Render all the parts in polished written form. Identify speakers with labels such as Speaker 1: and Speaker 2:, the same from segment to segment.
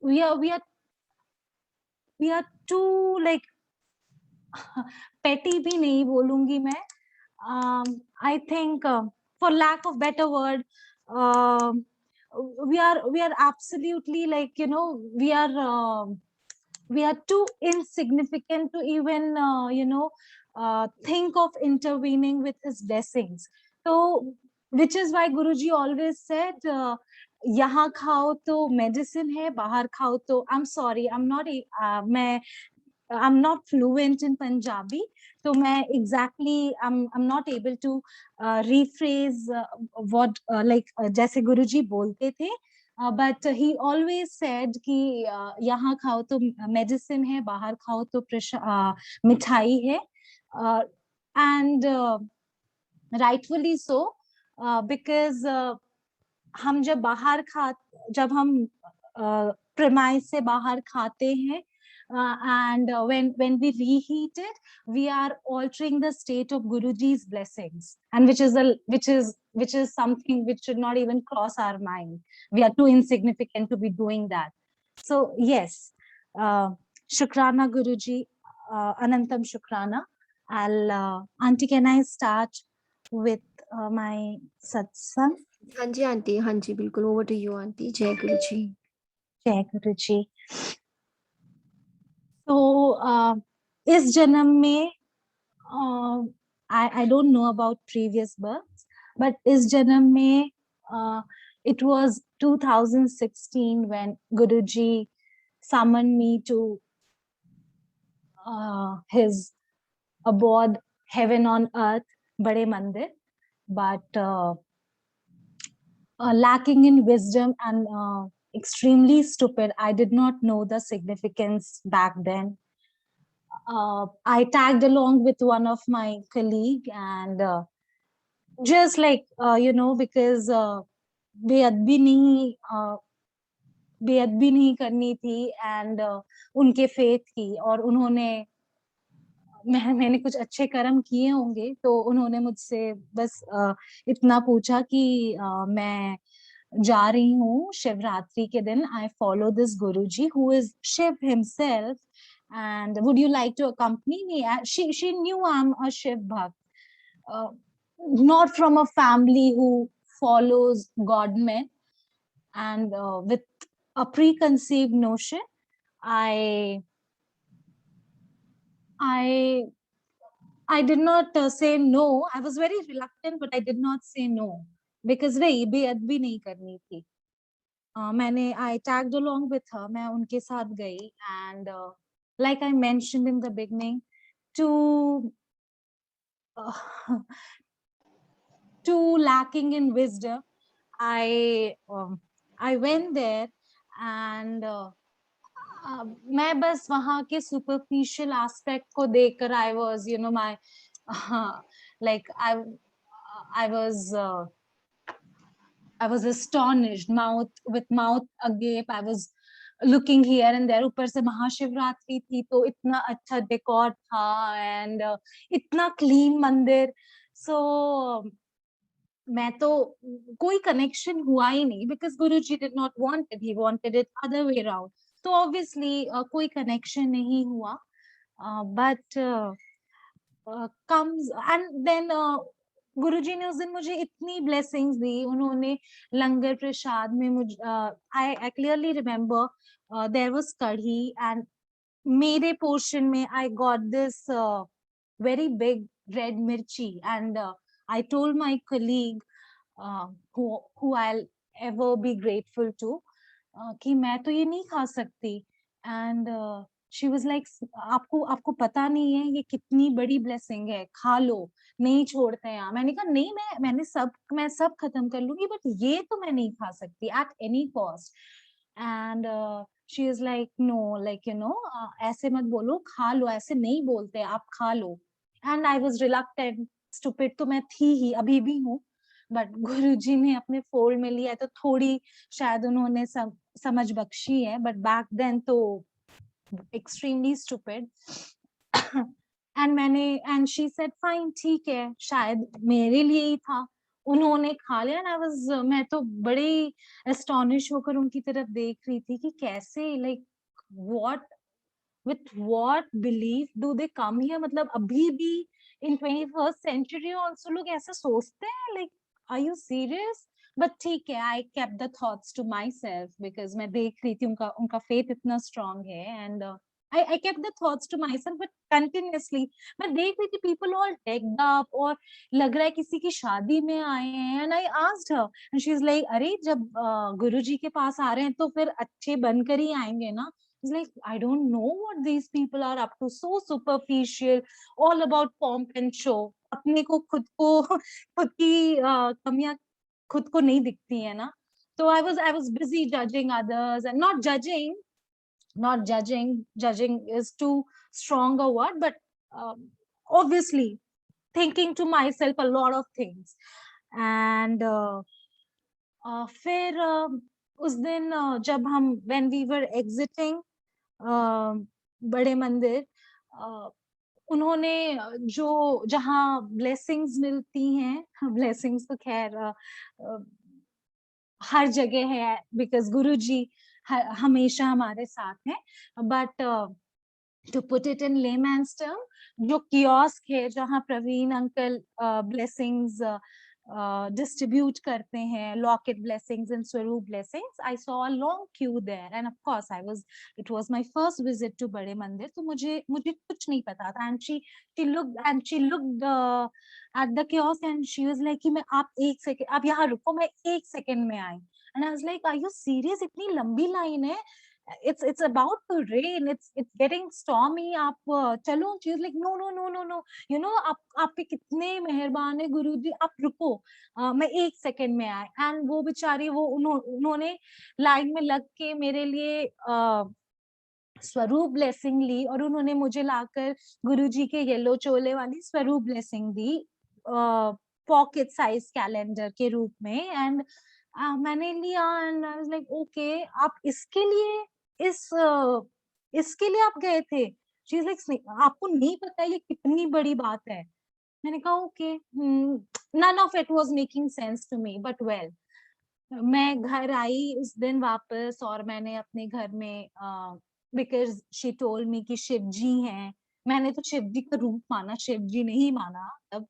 Speaker 1: we are too like petty भी नहीं बोलूंगी मैं. I think for lack of better word, we are absolutely like, we are too insignificant to even think of intervening with his blessings. So which is why Guruji always said, यहाँ खाओ तो medicine है, बाहर खाओ तो, I'm sorry, I'm not fluent in Punjabi, so मैं exactly I'm not able to rephrase what जैसे गुरुजी बोलते थे, but he always said कि यहाँ खाओ तो medicine है, बाहर खाओ तो मिठाई है, and rightfully so, because हम जब हम premise से बाहर खाते हैं, and when we reheat it, we are altering the state of Guruji's blessings, and which is something which should not even cross our mind. We are too insignificant to be doing that. So yes, Shukrana Guruji, Anantam Shukrana. Auntie, can I start with my satsang?
Speaker 2: हाँ जी aunty, हाँ जी बिल्कुल, over to you aunty. जय गुरु जी.
Speaker 1: जय गुरु जी. तो इस जन्म में I don't know about previous births, but इस जन्म में it was 2016 when Guruji summoned me to his abode heaven on earth, Bade Mandir, but lacking in wisdom and extremely stupid, I did not know the significance back then. I tagged along with one of my colleague, and just like because बेअदबी नहीं करनी थी, and उनके faith की, और उन्होंने मैंने कुछ अच्छे कर्म किए होंगे, तो उन्होंने मुझसे बस इतना पूछा कि मैं जा रही हूँ शिवरात्रि के दिन, I follow this Guruji who is Shiv himself, and would you like to accompany me? She knew I'm a Shiv Bhakt, not from a family who follows godmen, and with a preconceived notion, I did not say no. I was very reluctant, but I did not say no, because नहीं, बेअदबी नहीं करनी थी. I tagged along with her, मैं उनके साथ गई, and like I mentioned in the beginning, too lacking in wisdom, I went there, and मैं बस वहाँ के superficial aspect को देखकर I was, like I was astonished, mouth agape. I was looking here and there. ऊपर से महाशिवरात्रि थी, तो इतना अच्छा decor था, and इतना clean मंदिर. So मैं तो कोई connection हुआ ही नहीं, because Guruji did not want it. He wanted it other way around. So obviously कोई connection नहीं हुआ. But comes, and then गुरुजी ने उस दिन मुझे इतनी ब्लेसिंग्स दी. उन्होंने लंगर प्रसाद में I clearly remember there was kadhi, and मेरे portion में I got this very big red mirchi, and I told my colleague who I'll ever be grateful to कि मैं तो ये नहीं खा सकती, and she was like, आपको पता नहीं है ये कितनी बड़ी blessing है, खा लो, नहीं छोड़ते हैं. मैंने कहा नहीं, मैं सब खत्म कर लूंगी, बट ये तो मैं नहीं खा सकती at any cost. And she is like, no, like ऐसे मत बोलो, खा लो, ऐसे नहीं बोलते, आप खा लो. And I was reluctant, stupid तो मैं थी ही, अभी भी हूँ, बट गुरुजी ने अपने फोल्ड में लिया, तो थोड़ी शायद उन्होंने समझ बख्शी है, बट बैक देन तो extremely stupid. and she said fine, ठीक है, शायद मेरे लिए ही था. उन्होंने खा लिया एंड आई वाज, मैं तो बड़ी एस्टोनिश होकर उनकी तरफ देख रही थी कि कैसे, like what, with what belief do they come here, मतलब अभी भी in 21st century also लोग ऐसा सोचते हैं, like are you serious? But ठीक है, I kept the thoughts to myself because मैं देख रही थी उनका उनका faith इतना strong है, and I kept the thoughts to myself, but continuously मैं देख रही थी people all decked up और लग रहा है किसी की शादी में आए हैं, and I asked her and she's like, अरे जब गुरुजी के पास आ रहे हैं तो फिर अच्छे बनकर ही आएंगे ना. It's like, I don't know what these people are up to. So superficial, all about pomp and show. अपने को खुद की कमियां खुद को नहीं दिखती है ना. So I was busy judging others and not judging. Judging is too strong a word, but obviously thinking to myself a lot of things. And फिर उस दिन जब हम when we were exiting बड़े मंदिर, उन्होंने जो जहाँ ब्लेसिंग्स मिलती हैं, ब्लेसिंग्स तो खैर हर जगह है बिकॉज गुरुजी हमेशा हमारे साथ हैं, but to put it in layman's term, जो कियोस्क है जहाँ प्रवीण अंकल blessings distribute करते हैं, locket blessings and swaroop blessings, I saw a long queue there, and of course it was my first visit to बड़े मंदिर, तो मुझे कुछ नहीं पता था, and she looked at the kiosk and she was like कि मैं आप एक सेकंड आप यहाँ रुको, मैं एक सेकंड में आई, and I was like, are you serious? इतनी लंबी लाइन है, it's about to rain, it's getting stormy, आप चलो. She was like, no, you know, आप पे कितने मेहरबान है गुरुजी, आप रुको, मैं एक सेकंड में आए. एंड वो बेचारी उन्होंने लाइन में लग के मेरे लिए स्वरूप ब्लेसिंग ली, और उन्होंने मुझे लाकर गुरुजी के येलो चोले वाली स्वरूप ब्लेसिंग दी पॉकेट साइज कैलेंडर के रूप में. एंड मैंने लिया and I was like, okay, आप इसके लिए आप गए थे? शी इज लाइक, आपको नहीं पता ये कितनी बड़ी बात है? मैंने कहा okay, none of it was making sense to me, but well, मैं घर आई उस दिन वापस, और मैंने अपने घर में बिकॉज शी टोल्ड मी कि शिव जी हैं, मैंने तो शिव जी का रूप माना, शिव जी नहीं माना तब.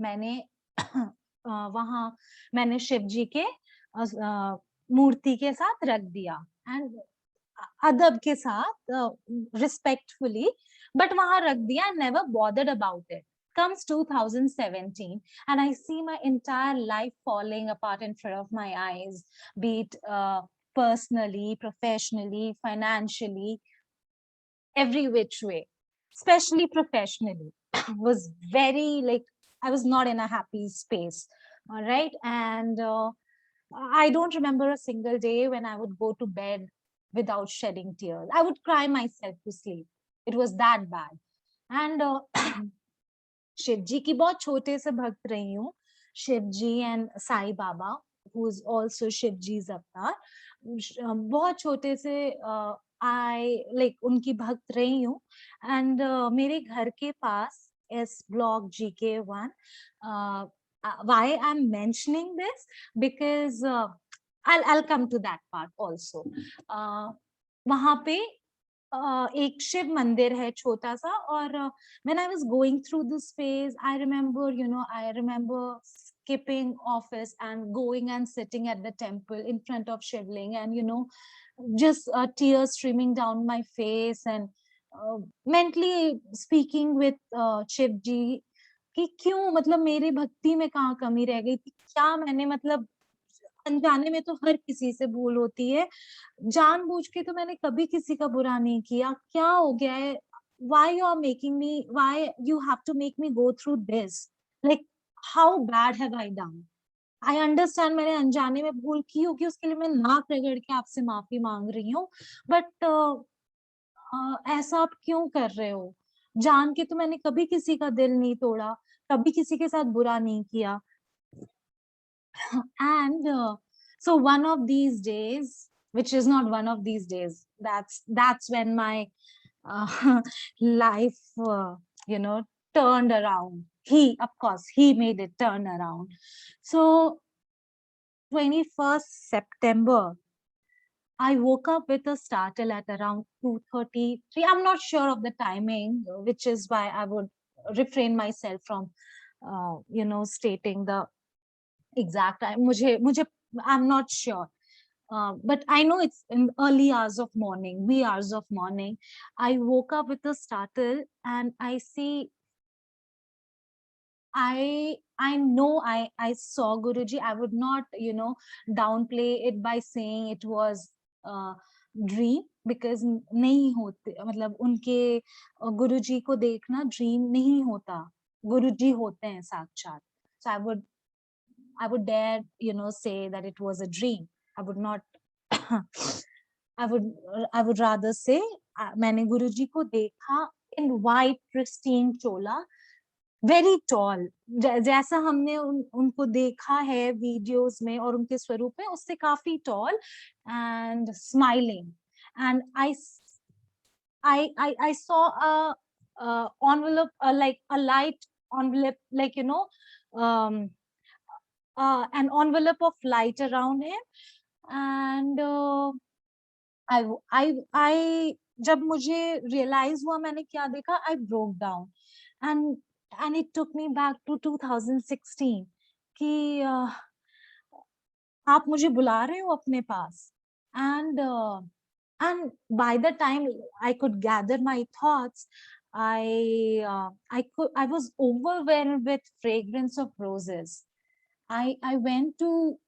Speaker 1: मैंने वहां मैंने शिव जी के मूर्ति के साथ रख दिया, एंड अदब के साथ, रिस्पेक्टफुली, बट वहां रख दिया, never bothered about it. Comes 2017 and I see my entire life falling apart in front of my eyes, be it personally, professionally, financially, every which way, especially professionally. Was very, like, I was not in a happy space. All right. And I don't remember a single day when I would go to bed without shedding tears. I would cry myself to sleep. It was that bad. And Shiv ji की बहुत छोटे से भक्त रही हूँ. Shiv ji and Sai Baba, who is also Shiv ji's avatar, बहुत छोटे से आई लाइक उनकी भक्त रही हूँ. एंड मेरे घर के पास S block GK1, why I'm mentioning this, because I'll come to that part also. वहां पे एक शिव मंदिर है छोटा सा, और when I was going through this phase, I remember skipping office and going and sitting at the temple in front of Shivling, and just tears streaming down my face, and mentally speaking with Shiv जी कि क्यों, मतलब मेरी भक्ति में कहाँ कमी रह गई थी, क्या मैंने, मतलब अनजाने में तो हर किसी से भूल होती है, जानबूझ के तो मैंने कभी किसी का बुरा नहीं किया, क्या हो गया है? why you have to make me go through this, like how bad have I done? I understand मैंने अनजाने में भूल की होगी, उसके लिए मैं नाक रगड़ के आपसे माफी मांग रही हूँ, बट ऐसा आप क्यों कर रहे हो? जान के तो मैंने कभी किसी का दिल नहीं तोड़ा, कभी किसी के साथ बुरा नहीं किया. And so one of these days, which is not one of these days, that's when my life turned around. of course, he made it turn around. So 21st September, I woke up with a startle at around 2:33. I'm not sure of the timing, which is why I would refrain myself from, stating the exact time. I'm not sure. But I know it's in early hours of morning, wee hours of morning. I woke up with a startle and I see, I know I saw Guruji. I would not, downplay it by saying it was a dream, because नहीं होते, मतलब उनके गुरुजी को देखना dream नहीं होता, गुरुजी होते हैं साक्षात. So I would dare, say that it was a dream. I would not. I would I would rather say मैंने गुरुजी को देखा in white pristine chola, very tall, जैसा हमने उनको देखा है वीडियोस में और उनके स्वरूप में, उससे काफी tall and smiling. And I saw a envelope, like a light envelope, like um an envelope of light around him. And I जब मुझे रियलाइज हुआ मैंने क्या देखा, I broke down. and and it took me back to 2016 कि आप मुझे बुला रहे हो अपने पास. and and by the time I could gather my thoughts, I was overwhelmed with fragrance of roses. I went to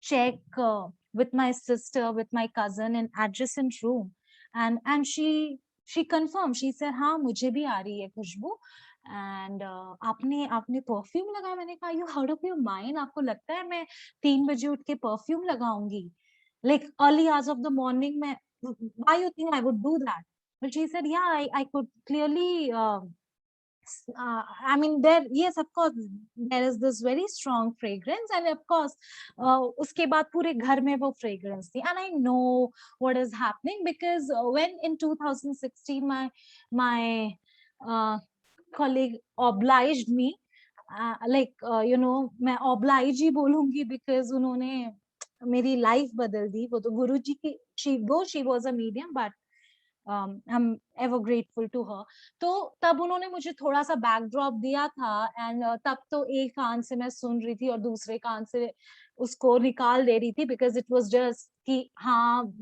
Speaker 1: check with my sister, with my cousin in adjacent room, and she confirmed. She said, हाँ मुझे भी आ रही है खुशबू. And आपने आपने perfume लगाया. मैंने कहा, you out of your mind? आपको लगता है मैं 3 बजे उठ के परफ्यूम लगाऊंगी? Like early hours of the morning, मैं, why you think I would do that? But she said, yeah, I could clearly I mean, there, yes, of course, there is this very strong fragrance, and of course, उसके बाद पूरे घर में वो fragrance थी. And I know what is happening, because when in 2016 my uh, colleague obliged me, मैं oblige ही बोलूंगी, because उन्होंने मेरी life बदल दी. वो तो गुरुजी की, she was a medium, but I'm ever grateful to her. तो तब उन्होंने मुझे थोड़ा सा बैकड्रॉप दिया था. एंड तब तो एक कान से मैं सुन रही थी और दूसरे कान से उसको निकाल दे रही थी, बिकॉज इट वाज जस्ट कि हाँ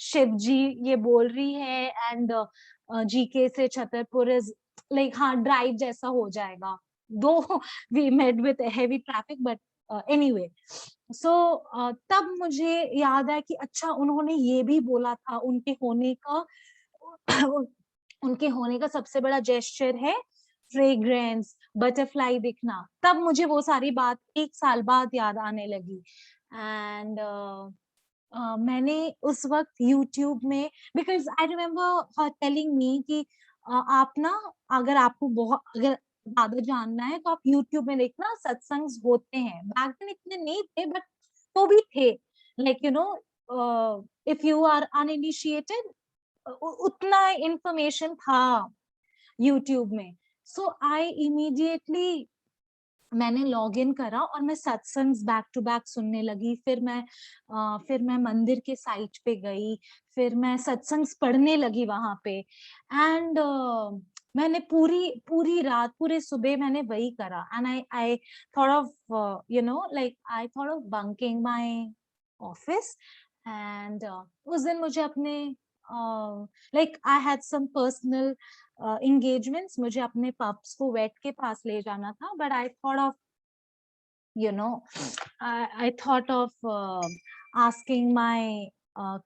Speaker 1: शिव जी ये बोल रही है. एंड जीके से छतरपुर इज लाइक, हाँ ड्राइव जैसा हो जाएगा, दो we met with heavy traffic, but anyway. So तब मुझे याद है कि अच्छा उन्होंने ये भी बोला था, उनके होने का सबसे बड़ा जेस्चर है फ्रेग्रेंस, बटरफ्लाई दिखना. तब मुझे वो सारी बात 1 साल बाद याद आने लगी. एंड मैंने उस वक्त YouTube में, because I remember her telling me कि आप ना, अगर आपको बहुत, अगर ज्यादा जानना है तो आप YouTube में देखना, सत्संग होते हैं. बैक देन इतने नहीं थे, बट तो भी थे. Like if you are uninitiated, उतना इंफॉर्मेशन था यूट्यूब में. सो आई इमीडिएटली मैंने लॉग इन करा और मैं सत्संग बैक टू बैक सुनने लगी. फिर मैं मंदिर के साइट पे गई, फिर मैं सत्संग पढ़ने लगी वहां पे. एंड मैंने पूरी पूरी रात, पूरे सुबह मैंने वही करा. And I thought of like I thought of bunking my office. And उस दिन मुझे अपने like I had some personal engagements, मुझे अपने पप्स को वेट के पास ले जाना था. But I thought of I thought of asking my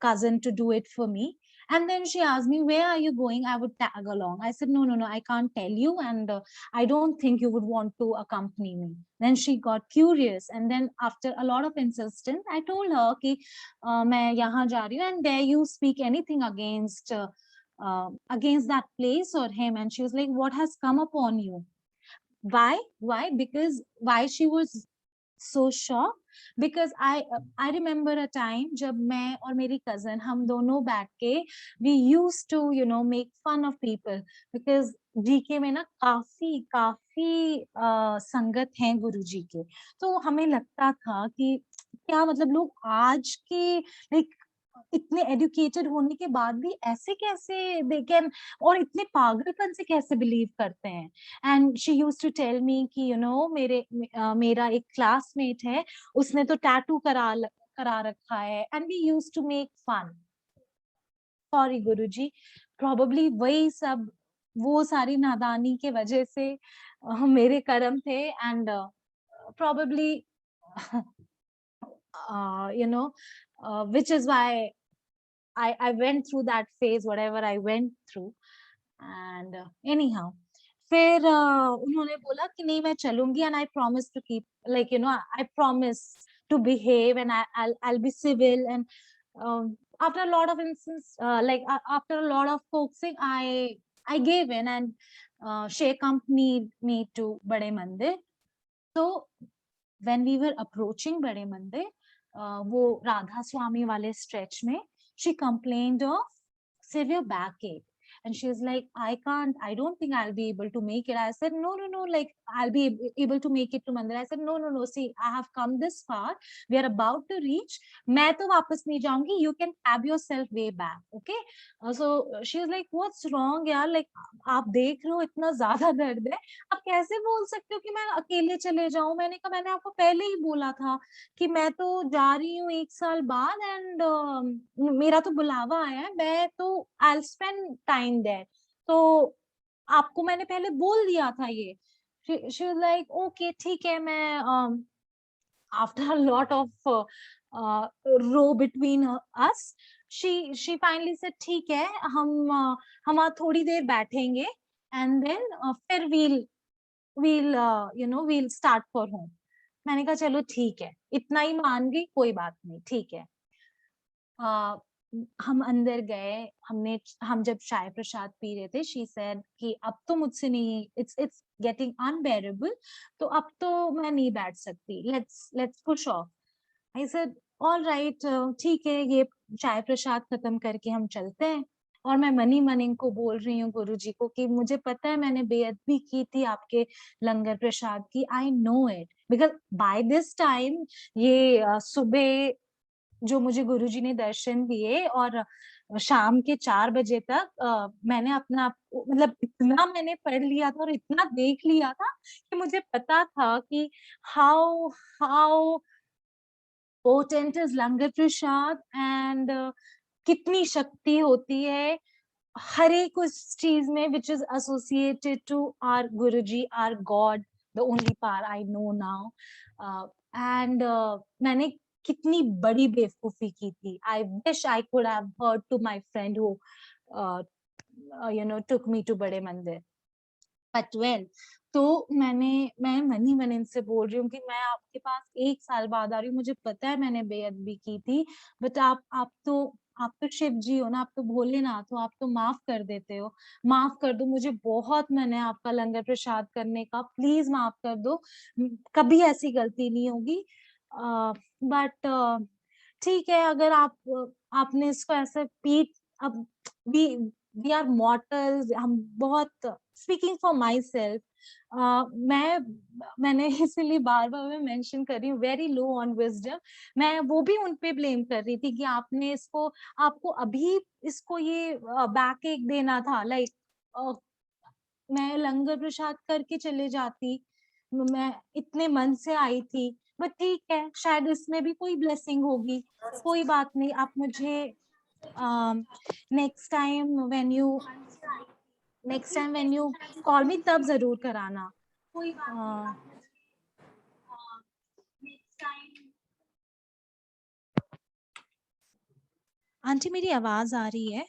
Speaker 1: cousin to do it for me. And then she asked me, where are you going? I would tag along. I said, no, I can't tell you. And I don't think you would want to accompany me. Then she got curious. And then after a lot of insistence, I told her कि मैं यहाँ जा रही हूँ. And dare you speak anything against that place or him? And she was like, what has come upon you? Why? Because why she was so shocked? because I remember a time जब मैं और मेरी cousin हम दोनों बैठ के we used to make fun of people because GK में ना काफी संगत हैं गुरुजी के, तो हमें लगता था कि क्या मतलब लोग आज के लाइक इतने एजुकेटेड होने के बाद भी ऐसे कैसे दे कैन, और इतने पागलपन से कैसे बिलीव करते हैं। And she used to tell me कि मेरा एक क्लासमेट है, उसने तो टैटू करा रखा है, and we used to make fun. Sorry Guruji, probably वही सब, वो सारी नादानी के वजह से मेरे कर्म थे, and probably which is why I went through that phase, whatever I went through. And anyhow, फिर उन्होंने बोला कि नहीं मैं चलूंगी, and I promise to keep, like I promise to behave, and I'll be civil, and after a lot of instance, after a lot of coaxing, I gave in, and she accompanied me to Bade Mandir. So when we were approaching Bade Mandir, वो राधा स्वामी वाले stretch में, she complained of severe backache, and she was like, I don't think I'll be able to make it. I said, no, like I'll be able to make it to Mandir. I said, no, see, I have come this far, we are about to reach, मैं तो वापस नहीं जाऊंगी, you can cab yourself way back, okay? So she was like, what's wrong यार, like आप देख रहे हो इतना ज्यादा दर्द है, आप कैसे बोल सकते हो कि मैं अकेले चले जाऊं? मैंने कहा मैंने आपको पहले ही बोला था कि मैं तो जा रही हूँ 1 साल बाद, एंड मेरा तो बुलावा आया है, मैं तो I'll spend time there, तो आपको मैंने पहले बोल दिया था ये। she was like, okay ठीक है, मैं after a lot of row between us, she finally said ठीक है, हम आज थोड़ी देर बैठेंगे, and then फिर we'll start for home. मैंने कहा चलो ठीक है, इतना ही मान गई, कोई बात नहीं, ठीक है। हम अंदर गए, हम जब चाय प्रसाद पी रहे थे, शी सेड कि अब तो मुझसे नहीं, इट्स गेटिंग अनबेरेबल, तो अब तो मैं नहीं बैठ सकती, let's push of. I said all right, ठीक है, ये चाय प्रसाद खत्म करके हम चलते हैं। और मैं मनी मनिंग को बोल रही हूँ गुरुजी को कि मुझे पता है मैंने बेअदबी की थी आपके लंगर प्रसाद की, I know it, because by this time ये सुबह जो मुझे गुरुजी ने दर्शन दिए और शाम के 4 बजे तक मैंने अपना मतलब इतना मैंने पढ़ लिया था और इतना देख लिया था कि मुझे पता था कि how how potent is langar Prasad, and कितनी शक्ति होती है हर एक उस चीज में which is associated to our Guruji, our God, the only power I know now. And मैंने कितनी बड़ी बेवकूफी की थी। I wish I could have heard to my friend who took me to बड़े मंदिर. But when तो मैं मनी मनन से बोल रही हूँ कि मैं आपके पास 1 साल बाद आ रही हूँ, मुझे पता है मैंने बेअदबी की थी, बट आप तो शिव जी हो ना, आप तो भोलेनाथ हो, आप तो माफ कर देते हो, माफ कर दो, मुझे बहुत मन है आपका लंगर प्रसाद करने का, प्लीज माफ कर दो, कभी ऐसी गलती नहीं होगी। बट ठीक है, अगर आपने इसको ऐसे पीट, अब वी आर मॉर्टल्स, हम बहुत, स्पीकिंग फॉर माई सेल्फ, मैंने इसीलिए बार बार मैं मेंशन कर रही हूँ, वेरी लो ऑन विजडम, मैं वो भी उन पे ब्लेम कर रही थी कि आपको अभी इसको ये बैक एक देना था, लाइक मैं लंगर प्रसाद करके चले जाती, मैं इतने मन से आई थी, बट ठीक है, शायद इसमें भी कोई ब्लेसिंग होगी, कोई बात नहीं, आप मुझे next time when you call मी तब जरूर कराना। आंटी मेरी आवाज आ रही है?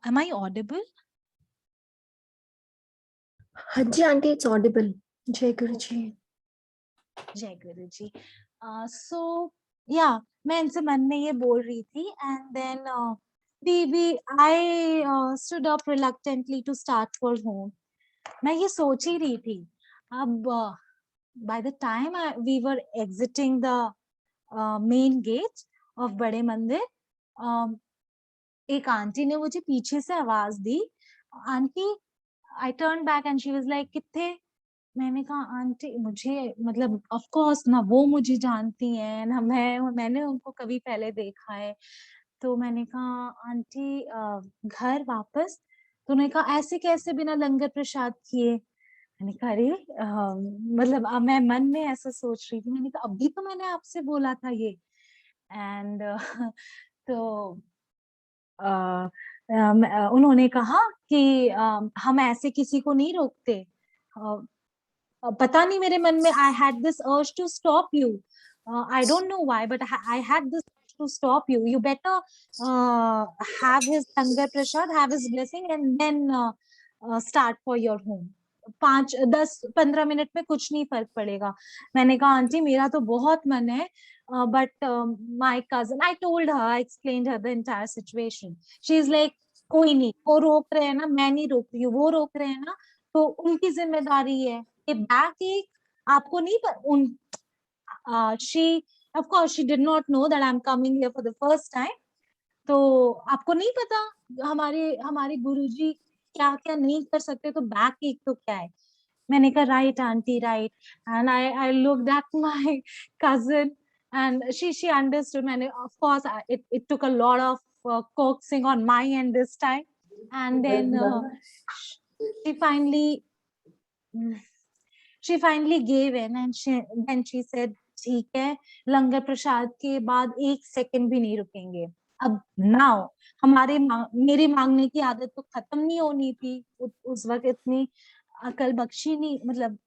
Speaker 1: Am I audible?
Speaker 2: हाँ जी आंटी, इट्स ऑडिबल। जय गुरु जी।
Speaker 1: जय गुरु जी। सो या मैं इनसे मन में ये बोल रही थी, and then I stood up reluctantly to start for home. मैं ये सोच ही रही थी। अब by the time we were exiting the main gate of बड़े मंदिर, एक आंटी ने मुझे पीछे से आवाज दी, aunty. I turn back and she was like, किथे? मैंने कहा आंटी, मुझे मतलब ऑफ कोर्स ना वो मुझे जानती हैं ना मैंने उनको कभी पहले देखा है। तो मैंने कहा आंटी घर वापस? तो उन्होंने कहा ऐसे कैसे बिना लंगर प्रसाद किए? मैंने कहा अरे मतलब मैं मन में ऐसा सोच रही थी, मैंने कहा अभी तो मैंने आपसे बोला था ये। एंड तो उन्होंने कहा कि हम ऐसे किसी को नहीं रोकते। पता नहीं मेरे मन में I had this urge to stop you. I don't know why but I had this to stop you. You better have his langar prasad, have his blessing, and then start for your home. 5-10-15 minute में कुछ नहीं फर्क पड़ेगा। मैंने कहा aunty मेरा तो बहुत मन है, but my cousin, I told her, I explained her the entire situation. She is like, कोई नहीं, वो रोक रहे हैं ना, मैं नहीं रोक रही हूँ, वो रोक रहे हैं ना, तो उनकी जिम्मेदारी है। ये बैक एक आपको नहीं उन she, of course she did not know that I'm coming here for the first time. तो आपको नहीं पता हमारे हमारे गुरुजी क्या क्या नहीं कर सकते, तो बैक एक तो क्या है। मैंने कहा right aunty, right. And I looked at my cousin and she understood. मैंने of course it took a lot of coaxing on my end this time, and then she finally she finally gave in and she said ठीक है, लंगर प्रसाद के बाद 1 second भी नहीं रुकेंगे। अब now मेरी मांगने की आदत तो खत्म नहीं होनी थी। उस वक्त इतनी अकल बख्शी नहीं, मतलब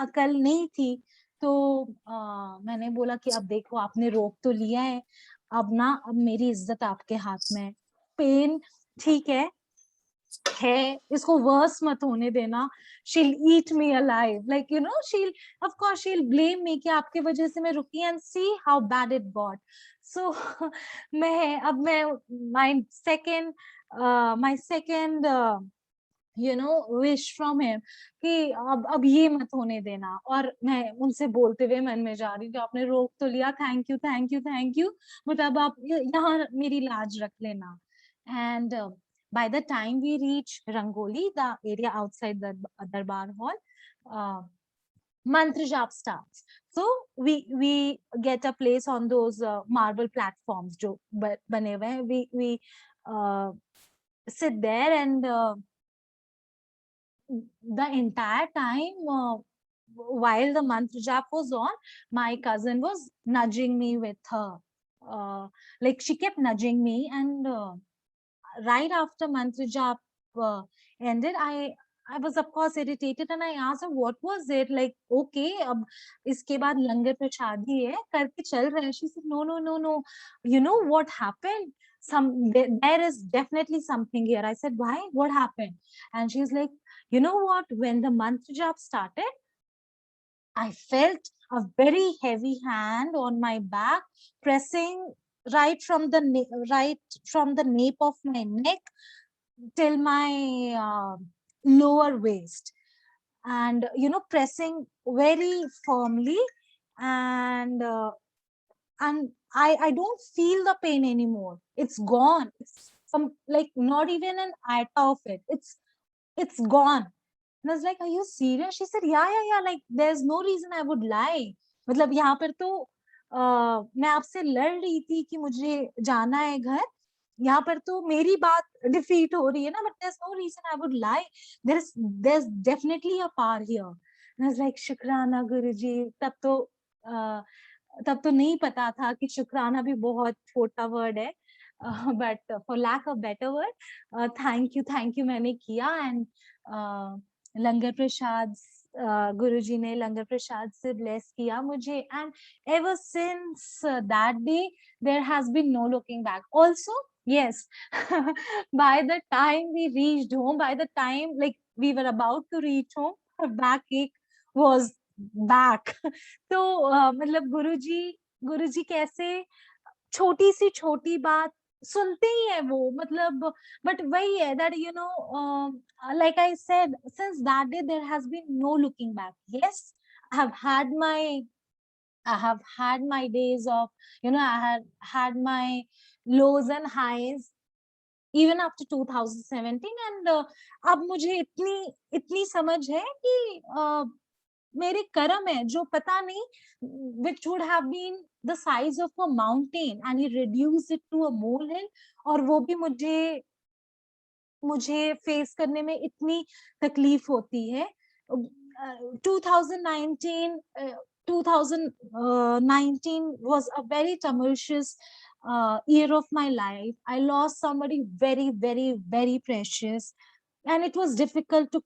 Speaker 1: अकल नहीं थी। तो मैंने बोला कि अब देखो आपने रोक तो लिया है, अब ना अब मेरी इज्जत आपके हाथ में है। पेन ठीक है, इसको वर्स मत होने देना। she'll eat me alive, like you know, of course she'll blame me कि आपके वजह से मैं रुकी, and see how bad it got. So मैं my second wish from him कि अब ये मत होने देना। और मैं उनसे बोलते हुए मन में जा रही हूँ कि आपने रोक तो लिया, thank you thank you thank you, but अब आप यहाँ मेरी लाज रख लेना। And by the time we reach Rangoli, the area outside the Darbar Hall, mantra jap starts. So we get a place on those marble platforms जो बने हुए हैं। We sit there, and the entire time while the mantra jap was on, my cousin was nudging me with her, like she kept nudging me, and right after mantra jap ended, I was of course irritated, and I asked her what was it, like okay अब इसके बाद लंगर प्रसादी है करके चल रहा है। She said no, you know what happened, there is definitely something here। I said why, what happened? And she's like, you know what, when the mantra jap started, I felt a very heavy hand on my back pressing right from the nape of my neck till my lower waist, and pressing very firmly, and I don't feel the pain anymore. It's gone. It's like not even an iota of it. It's gone. And I was like, are you serious? She said, yeah, like there's no reason I would lie. मतलब यहाँ पर तो मैं आपसे लड़ रही थी कि मुझे जाना है घर, यहाँ पर तो मेरी बात डिफीट हो रही है ना, but there's no reason I would lie. There's definitely a power here. And I was like, शुक्राना गुरुजी। तब तो नहीं पता था कि शुक्राना भी बहुत छोटा वर्ड है, but for lack of better word thank you मैंने किया। एंड लंगर प्रसाद, गुरुजी ने लंगर प्रसाद से ब्लेस किया मुझे, and ever since that day there has been no looking back. Also yes, by the time we reached home, by the time like we were about to reach home, her backache was back. तो मतलब गुरुजी कैसे छोटी सी छोटी बात सुनते ही है वो, मतलब बट वही है that like I said, since that day there has been no looking back. Yes, I have had my I have had my days of, I had my lows and highs even after 2017, and अब मुझे इतनी इतनी समझ है कि मेरे कर्म है जो पता नहीं, which would have been the size of a mountain and he reduced it to a molehill, और वो भी मुझे मुझे फेस करने में इतनी तकलीफ होती है। 2019 2019 was a very tumultuous year of my life. I lost somebody very, very, very precious, and it was difficult to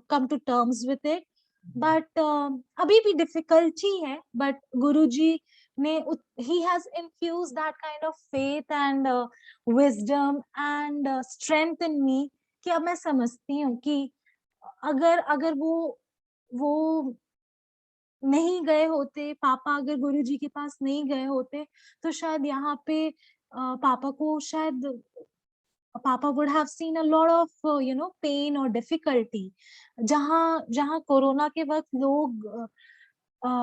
Speaker 1: come to terms with it. But अभी भी difficult ही है, but गुरुजी ने he has infused that kind of faith and wisdom and strength in me कि अब मैं समझती हूँ कि अगर अगर वो नहीं गए होते, पापा अगर गुरुजी के पास नहीं गए होते, तो शायद यहाँ पे पापा को शायद पापा would have seen a lot of pain or difficulty. जहाँ जहाँ कोरोना के वक्त लोग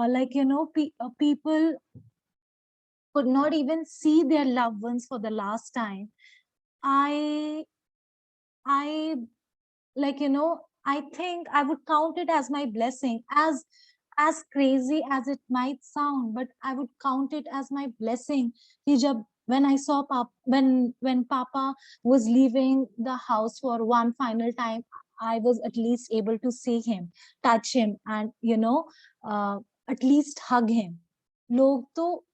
Speaker 1: like people could not even see their loved ones for the last time. I I like I think I would count it as my blessing, as crazy as it might sound, but I would count it as my blessing कि जब when I saw papa, when papa was leaving the house for one final time, I was at least able to see him, touch him, and uh, at least hug him. लोग तो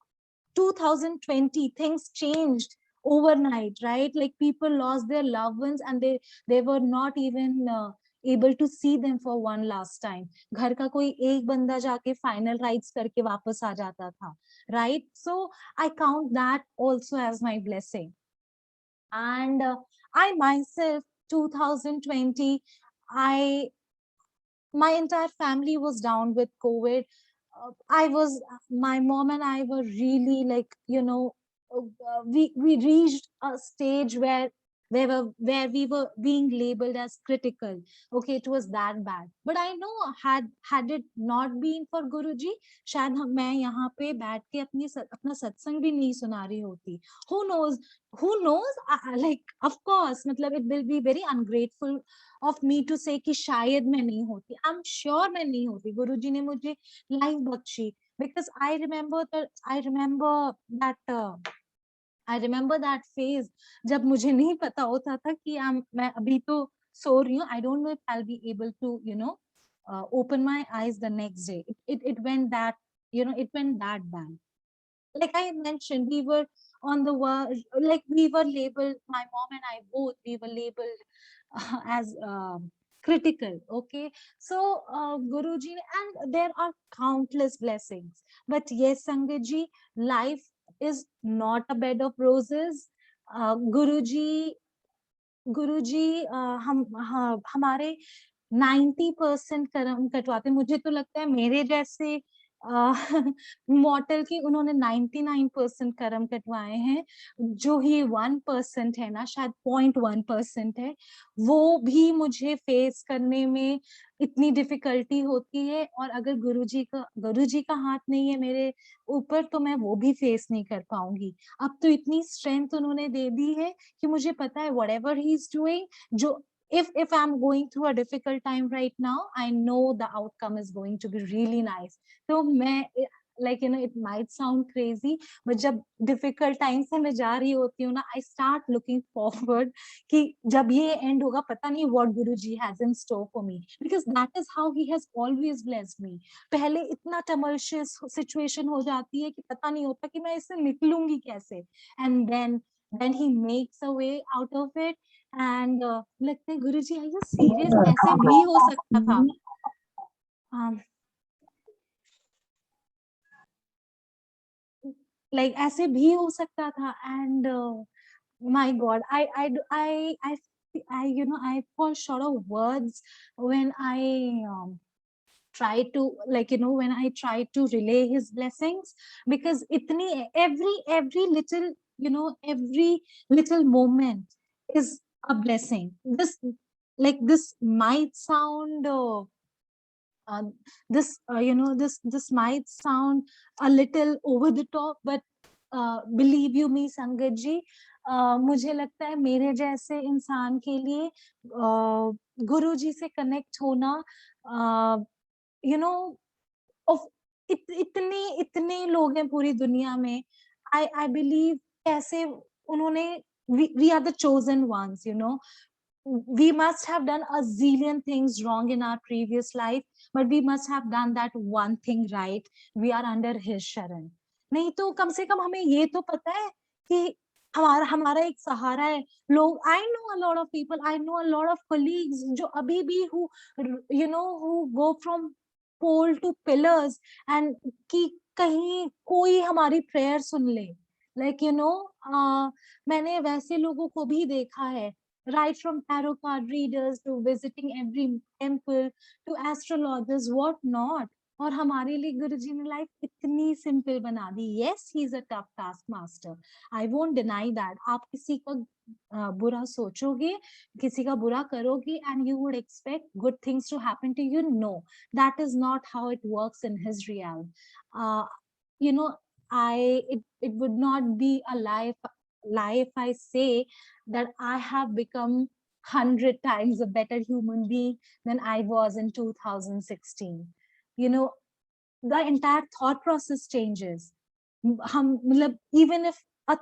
Speaker 1: 2020 things changed overnight, right? Like people lost their loved ones and they were not even able to see them for one last time. घर का कोई एक बंदा जाके final rites करके वापस आ जाता था, right? So I count that also as my blessing. And I myself 2020, I my entire family was down with COVID. My mom and I were really like, we reached a stage where we were being labeled as critical. Okay, it was that bad. But I know had it not been for Guruji, शायद मैं यहाँ पे बैठ के अपना सत्संग भी नहीं सुना रही होती. Who knows? Who knows? Like, of course, मतलब it will be very ungrateful of me to say कि शायद मैं नहीं होती. I'm sure मैं नहीं होती. गुरुजी ने मुझे life Bakshi, because I remember that phase जब मुझे नहीं पता होता था कि मैं अभी तो सो रही हूँ. I don't know if I'll be able to open my eyes the next day. It went that it went that bad. Like I mentioned, we were on the verge, like we were labeled, my mom and I both, we were labeled as critical. Okay, so Guruji, and there are countless blessings. But yes, Sangaji, life is not a bed of roses. Guruji, हमारे 90% कर्म कटवाते. मुझे तो लगता है मेरे जैसे मॉर्टल की उन्होंने 99% कर्म कटवाए हैं. जो ही 1% है ना, शायद 0.1% है, वो भी मुझे फेस करने में इतनी डिफिकल्टी होती है. और अगर गुरुजी का हाथ नहीं है मेरे ऊपर, तो मैं वो भी फेस नहीं कर पाऊंगी. अब तो इतनी स्ट्रेंथ उन्होंने दे दी है कि मुझे पता है whatever he is doing, जो if I'm going through a difficult time right now, I know the outcome is going to be really nice. तो मैं like it might sound crazy, but जब difficult time से मैं जा रही होती हूँ ना, I start looking forward कि जब ये end होगा, पता नहीं what Guruji has in store for me, because that is how he has always blessed me. पहले इतना tumultuous situation हो जाती है कि पता नहीं होता कि मैं इससे निकलूंगी कैसे, and then he makes a way out of it. And लगता है गुरुजी are you serious, ऐसे भी हो सकता था. like ऐसे भी हो सकता था. And my god, I fall short of words when I try to when I try to relay his blessings, because itni every little every little moment is a blessing. This might sound uh, this might sound a little over the top, but believe you me, Sangat ji, मुझे लगता है मेरे जैसे इंसान के लिए गुरु जी से connect होना, यू नो ऑफ इतने इतने लोग हैं पूरी दुनिया में, आई बिलीव कैसे उन्होंने, we are the chosen ones, we must have done a zillion things wrong in our previous life, but we must have done that one thing right. We are under his sharan. नहीं तो कम से कम हमें ये तो पता है कि हमारा हमारा एक सहारा है. लोग, I know a lot of people, I know a lot of colleagues जो अभी भी who go from pole to pillars, and कि कहीं कोई हमारी prayer सुन ले. मैंने वैसे लोगों को भी देखा है, right from tarot card readers to visiting every temple to astrologers, what not. और हमारे लिए गुरुजी ने लाइफ इतनी सिंपल बना दी. Yes, he is a tough task master. I won't deny that. आप किसी का बुरा सोचोगे, किसी का बुरा करोगे, and you would expect good things to happen to you. No, that is not how it works in his realm. You know, it would not be a lie if I say that I have become 100 times a better human being than I was in 2016. The entire thought process changes. Even if a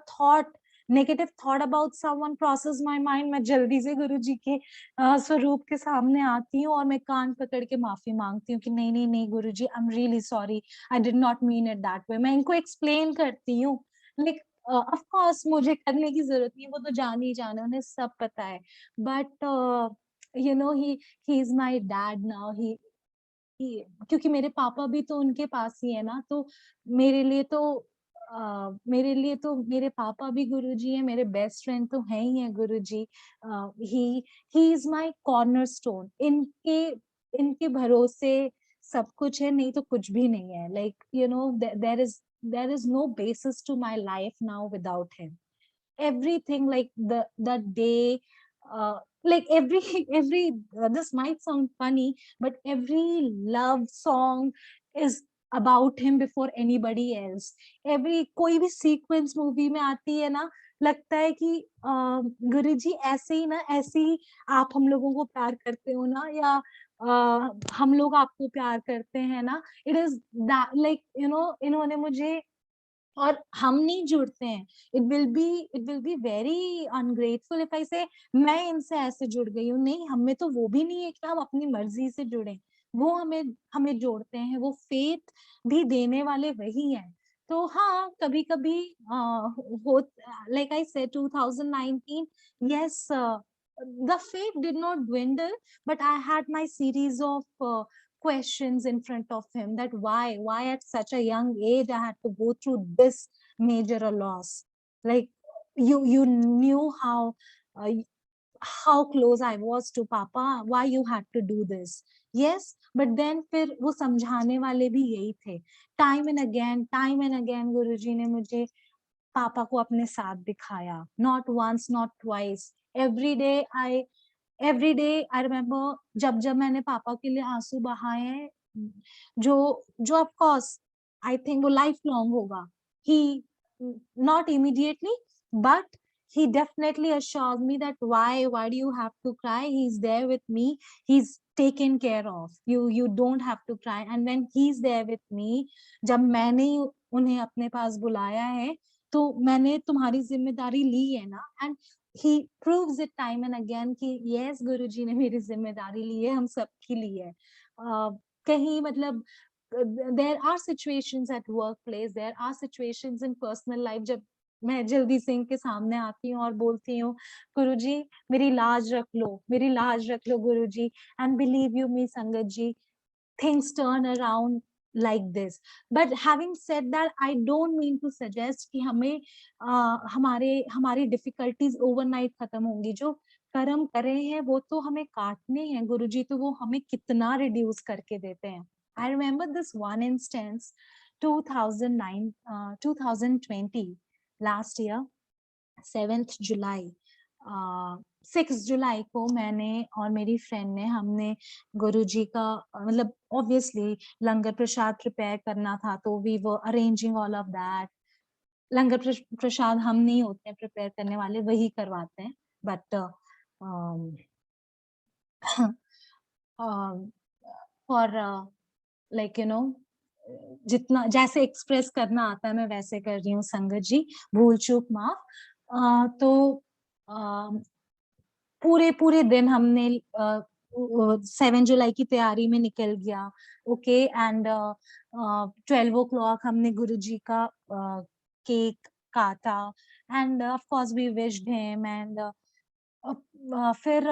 Speaker 1: negative thought about someone crosses my mind, मैं जल्दी से गुरुजी के स्वरूप के सामने आती हूँ और मैं कान पकड़ के माफी मांगती हूँ कि नहीं नहीं नहीं गुरुजी, I'm really sorry, I did not mean it that way. मैं इनको एक्सप्लेन करती हूँ. लाइक ऑफ कोर्स मुझे करने की जरूरत नहीं, वो तो जान ही जाने, उन्हें सब पता है. But he is my dad now. क्योंकि मेरे पापा भी तो उनके पास ही है ना, तो मेरे लिए तो मेरे पापा भी गुरुजी हैं, मेरे बेस्ट फ्रेंड तो हैं ही हैं Guruji. He is my cornerstone. इनके भरोसे सब कुछ है, नहीं तो कुछ भी नहीं है. There is no basis to my life now without him. Everything, like the day, like every this might sound funny, but every love song is about him before anybody else. कोई भी सीक्वेंस मूवी में आती है ना, लगता है कि गुरुजी ऐसे ही ना, ऐसे ही आप हम लोगों को प्यार करते हो ना, या हम लोग आपको प्यार करते हैं ना. इट इज लाइक इन्होंने मुझे, और हम नहीं जुड़ते हैं. It will be very ungrateful if I से मैं इनसे ऐसे जुड़ गई हूँ. नहीं, हमें तो वो भी नहीं है कि हम अपनी मर्जी से जुड़े. वो हमें हमें जोड़ते हैं, वो फेथ भी देने वाले वही हैं. तो हाँ, कभी कभी हो, लाइक आई से 2019, yes, the faith did not dwindle, but I had my series of questions in front of him, that why at such a young age I had to go through this major a loss. Like, you knew how close I was to papa, why you had to do this. Yes, but then फिर वो समझाने वाले भी यही थे. Time and again गुरुजी ने मुझे पापा को अपने साथ दिखाया. Not once, not twice. Every day I remember, जब मैंने पापा के लिए आंसू बहाए हैं, जो जो ऑफ कोर्स आई थिंक वो लाइफ लॉन्ग होगा. He not immediately, but he definitely assured me that why do you have to cry, he's there with me, he's taken care of you don't have to cry. And when he's there with me, जब मैंने उन्हें अपने पास बुलाया है, तो मैंने तुम्हारी जिम्मेदारी ली है ना. And he proves it time and again कि yes, गुरुजी ने मेरी जिम्मेदारी ली है, हम सबकी ली है. कहीं मतलब there are situations at workplace, there are situations in personal life जब मैं जल्दी से इनके सामने आती हूँ और बोलती हूँ, गुरुजी मेरी लाज रख लो गुरुजी. एंड बिलीव यू मी संगत जी, things turn around like this. But having said that, I don't mean to suggest कि हमें हमारी difficulties overnight खत्म होंगी. जो कर्म करे हैं वो तो हमें काटने हैं, गुरुजी तो वो हमें कितना reduce करके देते हैं. I remember this one instance, 2020 last year. 7th जुलाई 6 जुलाई को मैंने और मेरी फ्रेंड ने हमने गुरुजी का मतलब ऑब्वियसली लंगर प्रसाद प्रिपेयर करना था, तो we were arranging all of that. लंगर प्रसाद हम नहीं होते हैं प्रिपेयर करने वाले, वही करवाते हैं, but for like you no जितना जैसे एक्सप्रेस करना आता है मैं वैसे कर रही हूँ संगत जी, भूल चूक माफ। तो पूरे पूरे दिन हमने 7 जुलाई की तैयारी में निकल गया। ओके, एंड 12 o'clock हमने गुरुजी का केक काटा, and of course we wished him, and फिर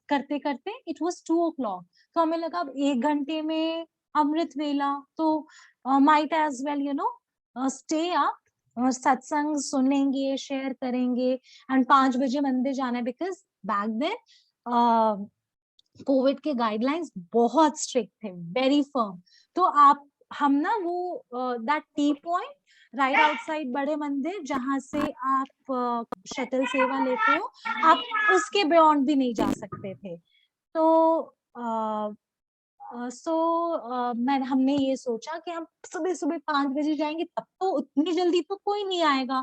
Speaker 1: करते करते इट वाज 2 o'clock, तो हमें लगा अब 1 घंटे में अमृत वेला, तो might as well you know stay up और सत्संग सुनेंगे, शेयर करेंगे, एंड 5 बजे मंदिर जाना है, बिकॉज बैक देन कोविड के गाइडलाइंस बहुत स्ट्रिक्ट थे, वेरी फर्म। तो आप हम ना वो that T point right outside बड़े मंदिर जहां से आप शटल सेवा लेते हो, आप उसके बियॉन्ड भी नहीं जा सकते थे। तो हमने ये सोचा कि हम सुबह सुबह 5 बजे जाएंगे, तब तो उतनी जल्दी तो कोई नहीं आएगा,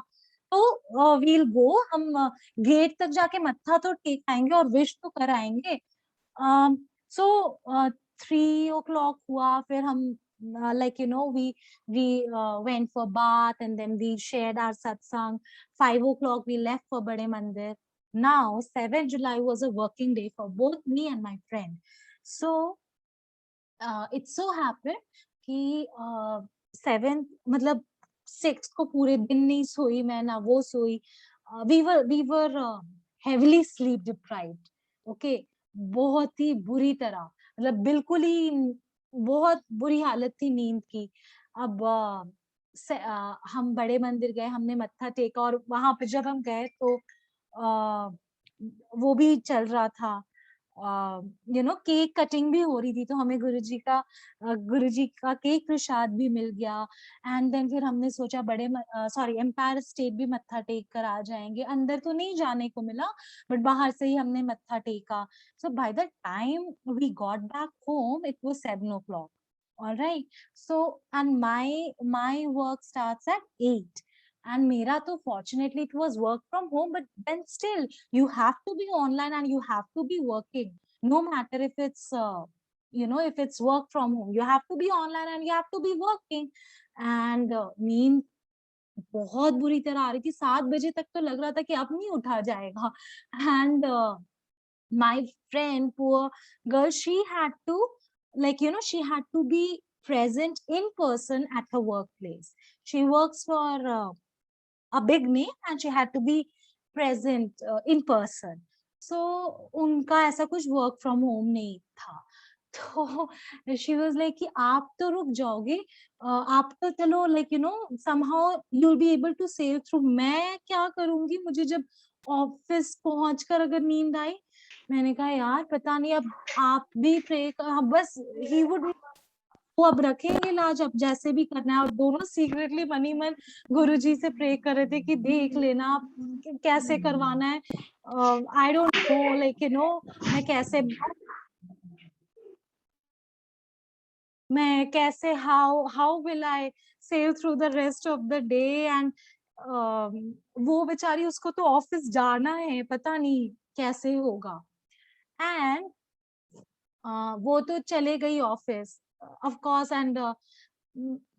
Speaker 1: तो वील गो, हम गेट तक जाके मत्था तो टेक आएंगे और विश तो कर आएंगे। सो 3 o'clock हुआ, फिर हम like you know we went for bath and then we shared our satsang. 5 o'clock we left for Bade Mandir. Now 7th July was a working day for both me and my friend. So it so happened कि 7th मतलब 6th को पूरे दिन नहीं सोई मैं, ना वो सोई। we were heavily sleep deprived. Okay, बहुत ही बुरी तरह, मतलब बिल्कुल ही बहुत बुरी हालत थी नींद की। अब हम बड़े मंदिर गए, हमने मत्था टेका, और वहां पे जब हम गए तो वो भी चल रहा था, यू नो केक कटिंग भी हो रही थी, तो हमें गुरुजी का केक प्रसाद भी मिल गया। एंड देन फिर हमने सोचा एम्पायर स्टेट भी मत्था टेक कर आ जाएंगे, अंदर तो नहीं जाने को मिला, बट बाहर से ही हमने मत्था टेका। So by the time we got back home it was 7 o'clock. All right, so and my work starts at 8, and मेरा तो fortunately it was work from home, but then still you have to be online and you have to be working, no matter if it's you know if it's work from home, you have to be online and you have to be working. And नींद बहुत बुरी तरह आ रही थी, 7 बजे तक तो लग रहा था कि अब नहीं उठा जाएगा। And my friend, poor girl, she had to, like you know, she had to be present in person at her workplace. She works for a big name and she had to be present in person. So उनका ऐसा कुछ work from home नहीं था, तो she was like कि आप तो रुक जाओगे, आप तो चलो like you know somehow you'll be able to sail through, मैं क्या करूंगी, मुझे जब ऑफिस पहुंचकर अगर नींद आई। मैंने कहा यार पता नहीं, अब आप भी प्रे कर, बस ही वुड, वो अब रखेंगे लाज, अब जैसे भी करना है। और दोनों सीक्रेटली मनी मन गुरुजी से प्रे कर रहे थे कि देख लेना आप कैसे करवाना है। I don't know like you know मैं कैसे how will I sail through the rest of the day. And वो बेचारी, उसको तो ऑफिस जाना है, पता नहीं कैसे होगा। एंड वो तो चले गई ऑफिस ऑफ कोर्स। एंड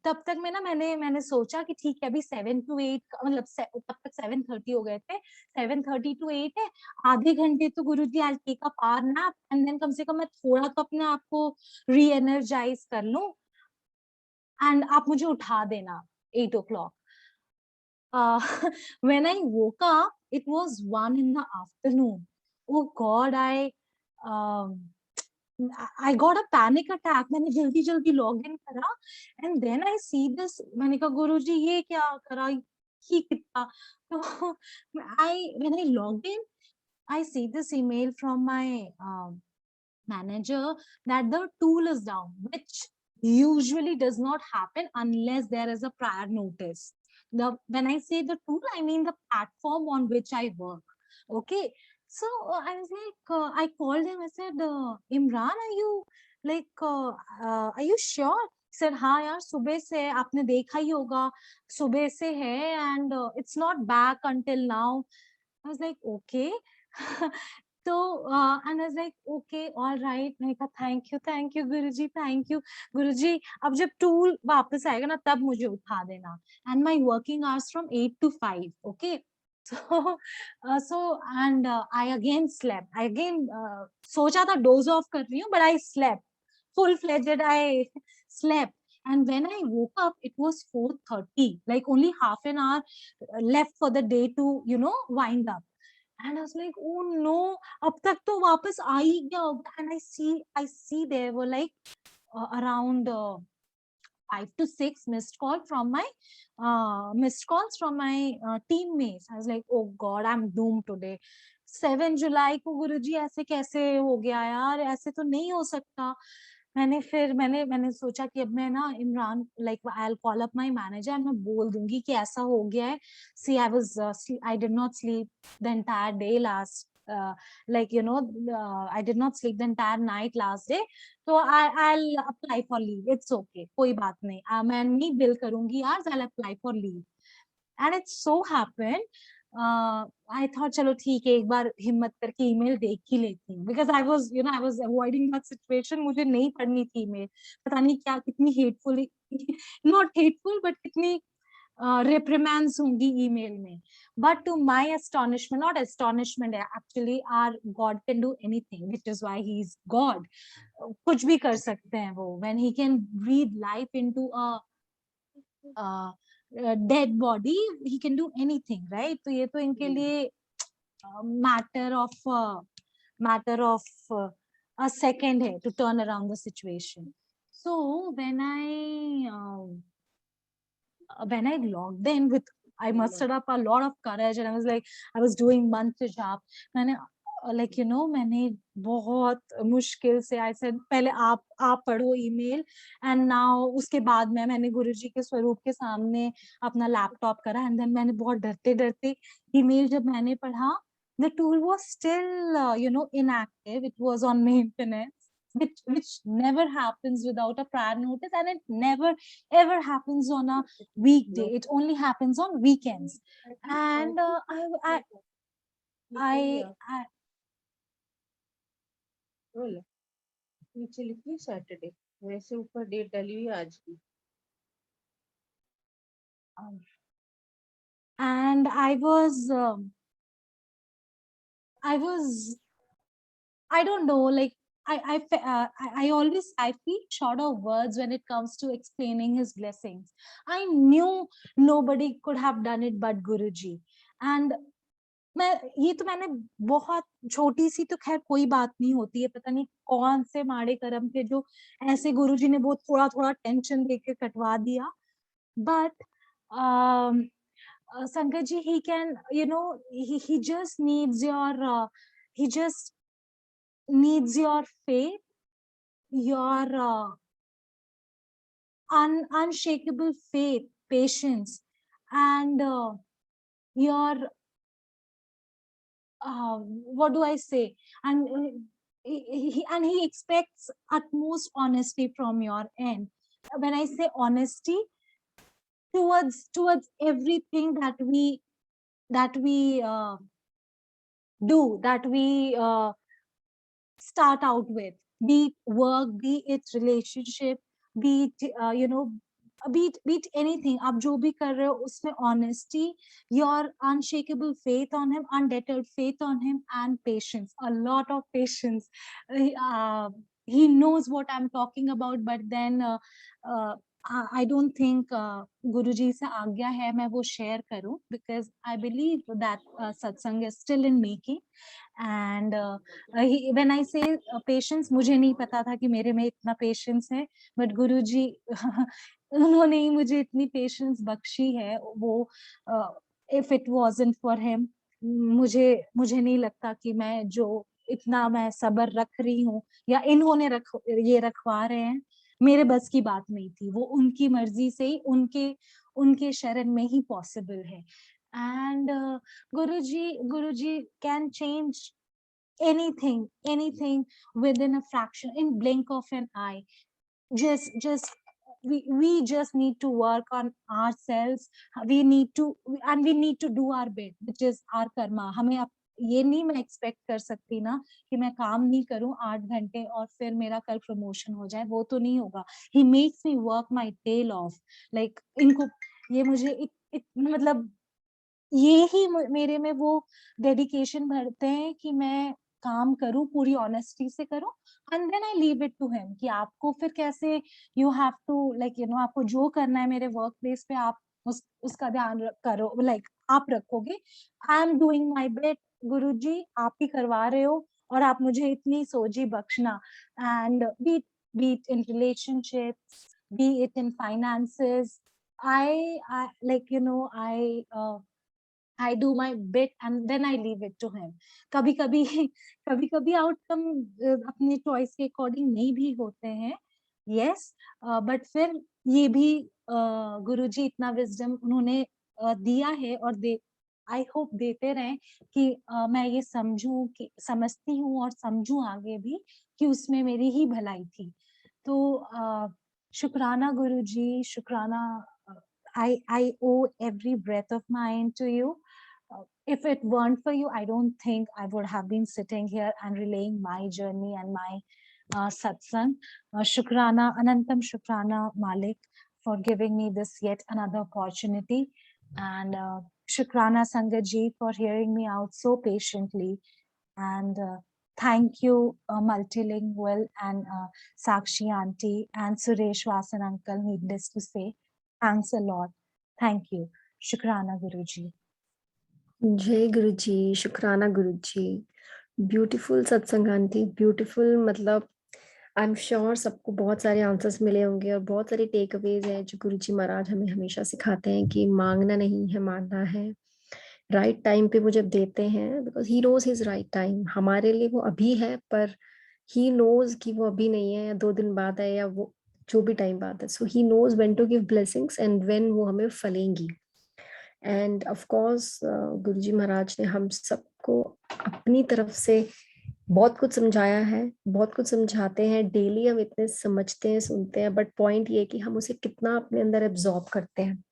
Speaker 1: तब तक में ना मैंने सोचा कि ठीक है, अभी 7 to 8 मतलब तब तक 7:30 हो गए थे, 7:30 to 8 है, आधे घंटे तो Guruji I take a power nap, and then कम से कम मैं थोड़ा तो अपने आप को री एनर्जाइज कर लूं, एंड आप मुझे उठा देना 8 o'clock. When I woke up, it was 1 in the afternoon. Oh God, um, I got a panic attack. मैंने जल्दी जल्दी लॉग इन करा, and then I see this. मैंने कहा गुरुजी ये क्या करा, ये कितना। तो when I logged in, I see this email from my manager that the tool is down, which usually does not happen unless there is a prior notice. When I say the tool, I mean the platform on which I work. Okay. So I was like, I called him. I said, Imran, are you sure? He said, हाँ यार, सुबह से आपने देखा ही होगा, सुबह से है, and it's not back until now. I was like, okay. So, and I was like, okay, all right. मैंने कहा, thank you, Guruji, thank you, गुरुजी. अब जब टूल वापस आएगा ना, तब मुझे उठा देना. And my working hours from 8 to 5. Okay. So, and I again slept. I again सोचा था doze off कर रही हूँ, but I slept. Full-fledged, I slept. And when I woke up, it was 4:30, like only half an hour left for the day to, wind up. And I was like, oh no, ab tak to wapas aa hi gaya hoga. And I see there were like around 5 to 6 missed calls from my teammates. I was like, oh God, I'm doomed today. 7 जुलाई को गुरुजी ऐसे कैसे हो गया यार, ऐसे तो नहीं हो सकता. मैंने सोचा कि अब मैं ना Imran, like I will call up my manager, मैं बोल दूंगी कि ऐसा हो गया है. See I did not sleep the entire day last, I did not sleep the entire night last day. So I'll apply for leave. It's okay. कोई बात नहीं. मैं नहीं bill करूंगी यार. I'll apply for leave. And it so happened. I thought चलो ठीक है, एक बार हिम्मत करके email देख ही लेती हूँ. Because I was avoiding that situation. मुझे नहीं पढ़नी थी email. पता नहीं क्या, कितनी hateful, not hateful, but कितनी reprimands होंगी email में. But to my astonishment, not astonishment, actually, our God can do anything, which is why He is God. कुछ भी कर सकते हैं वो. When He can breathe life into a dead body, He can do anything, right? तो ये तो इनके लिए matter of a second है to turn around the situation. So when I logged in with, I mustered up a lot of courage, and I was doing mantra jap. मैंने मैंने बहुत मुश्किल से, I said पहले आप पढ़ो email, and now उसके बाद मैंने गुरुजी के स्वरूप के सामने अपना लैपटॉप करा, and then मैंने बहुत डरते email जब मैंने पढ़ा, the tool was still inactive. It was on maintenance, which never happens without a prior notice, and it never ever happens on a weekday. It only happens on weekends. And I
Speaker 3: बोलो, नीचे लिखिए Saturday, वैसे ऊपर date डाली हुई है आज की.
Speaker 1: and I don't know, like I always, I feel short of words when it comes to explaining His blessings. I knew nobody could have done it but Guruji. And मैंने बहुत छोटी सी, तो खैर कोई बात नहीं होती है, पता नहीं कौन से माड़े कर्म थे जो ऐसे गुरुजी ने बहुत थोड़ा टेंशन देके कटवा दिया. But Sankat ji, he can, he just needs your faith, your unshakable faith, patience, and your what do I say? And he expects utmost honesty from your end. When I say honesty, towards everything that we do, that we start out with, be it work, be it relationship, be it be it anything. आप जो भी कर रहे हो उसमें honesty, your unshakable faith on Him, undeterred faith on Him, and patience, a lot of patience. He knows what I'm talking about, but then I don't think Guruji से आज्ञा है मैं वो share करूं, because I believe that satsang is still in making. And when I say patience, मुझे नहीं पता था कि मेरे में इतना patience है, but गुरुजी उन्होंने ही मुझे इतनी patience बख्शी है. वो if it wasn't for him, मुझे नहीं लगता कि मैं जो इतना मैं सब्र रख रही हूँ, या इन्होंने ये रखवा रहे हैं, मेरे बस की बात नहीं थी, वो उनकी मर्जी से ही, उनके उनके शरण में ही पॉसिबल है। And Guruji can change anything within a fraction, in blink of an eye. Just we just need to work on ourselves. We need to do our bit, which is our karma. हमें अब ये नहीं मैं expect कर सकती ना कि मैं काम नहीं करूं 8 घंटे और फिर मेरा कल प्रमोशन हो जाए, वो तो नहीं होगा। He makes me work my tail off, like इनको ये मुझे मतलब ये ही मेरे में वो डेडिकेशन भरते हैं कि मैं काम करूं, पूरी ऑनेस्टी से करूं, and then I leave it to him कि आपको फिर कैसे, you have to like you know, आपको जो करना है मेरे वर्क प्लेस पे आप उसका ध्यान करो, लाइक आप रखोगे। I am doing my bit, Guruji आप ही करवा रहे हो, और आप मुझे इतनी सोझी बख्शना। And be it in relationships, be it in finances, I like you know I do my bit and then I leave it to him. कभी कभी कभी कभी आउटकम अपने चॉइस के अकॉर्डिंग नहीं भी होते हैं, यस, बट फिर ये भी गुरुजी इतना विजडम उन्होंने दिया है, और दे आई होप देते रहें कि मैं ये समझूं, कि समझती हूँ और समझूं आगे भी कि उसमें मेरी ही भलाई थी। तो शुक्राना गुरुजी, शुक्राना। I owe every breath of mine to you. If it weren't for you, I don't think I would have been sitting here and relaying my journey and my satsang. Shukrana, Anantam Shukrana, Malik, for giving me this yet another opportunity. And Shukrana Sangaji for hearing me out so patiently. And thank you, Multilingual and Sakshi Auntie and Suresh Vasan Uncle, needless to say. Thanks a lot. Thank you. Shukrana Guruji.
Speaker 2: जय गुरुजी, शुक्राना गुरुजी। Beautiful सत्संग aunty, beautiful. मतलब I am sure सबको बहुत सारे answers मिले होंगे और बहुत सारे टेक अवेज हैं जो गुरुजी महाराज हमें हमेशा सिखाते हैं कि मांगना नहीं है, मानना है। राइट टाइम पे वो जब देते हैं, because he knows his right time, हमारे लिए वो अभी है, पर ही नोज कि वो अभी नहीं है, या 2 दिन बाद है, या वो जो भी टाइम बाद है। So he knows when to give blessings and when वो हमें फलेंगी। And of course Guruji Maharaj ने हम सबको अपनी तरफ से बहुत कुछ समझाया है, बहुत कुछ समझाते हैं। डेली हम इतने समझते हैं, सुनते हैं, बट पॉइंट ये कि हम उसे कितना अपने अंदर एब्जॉर्ब करते हैं।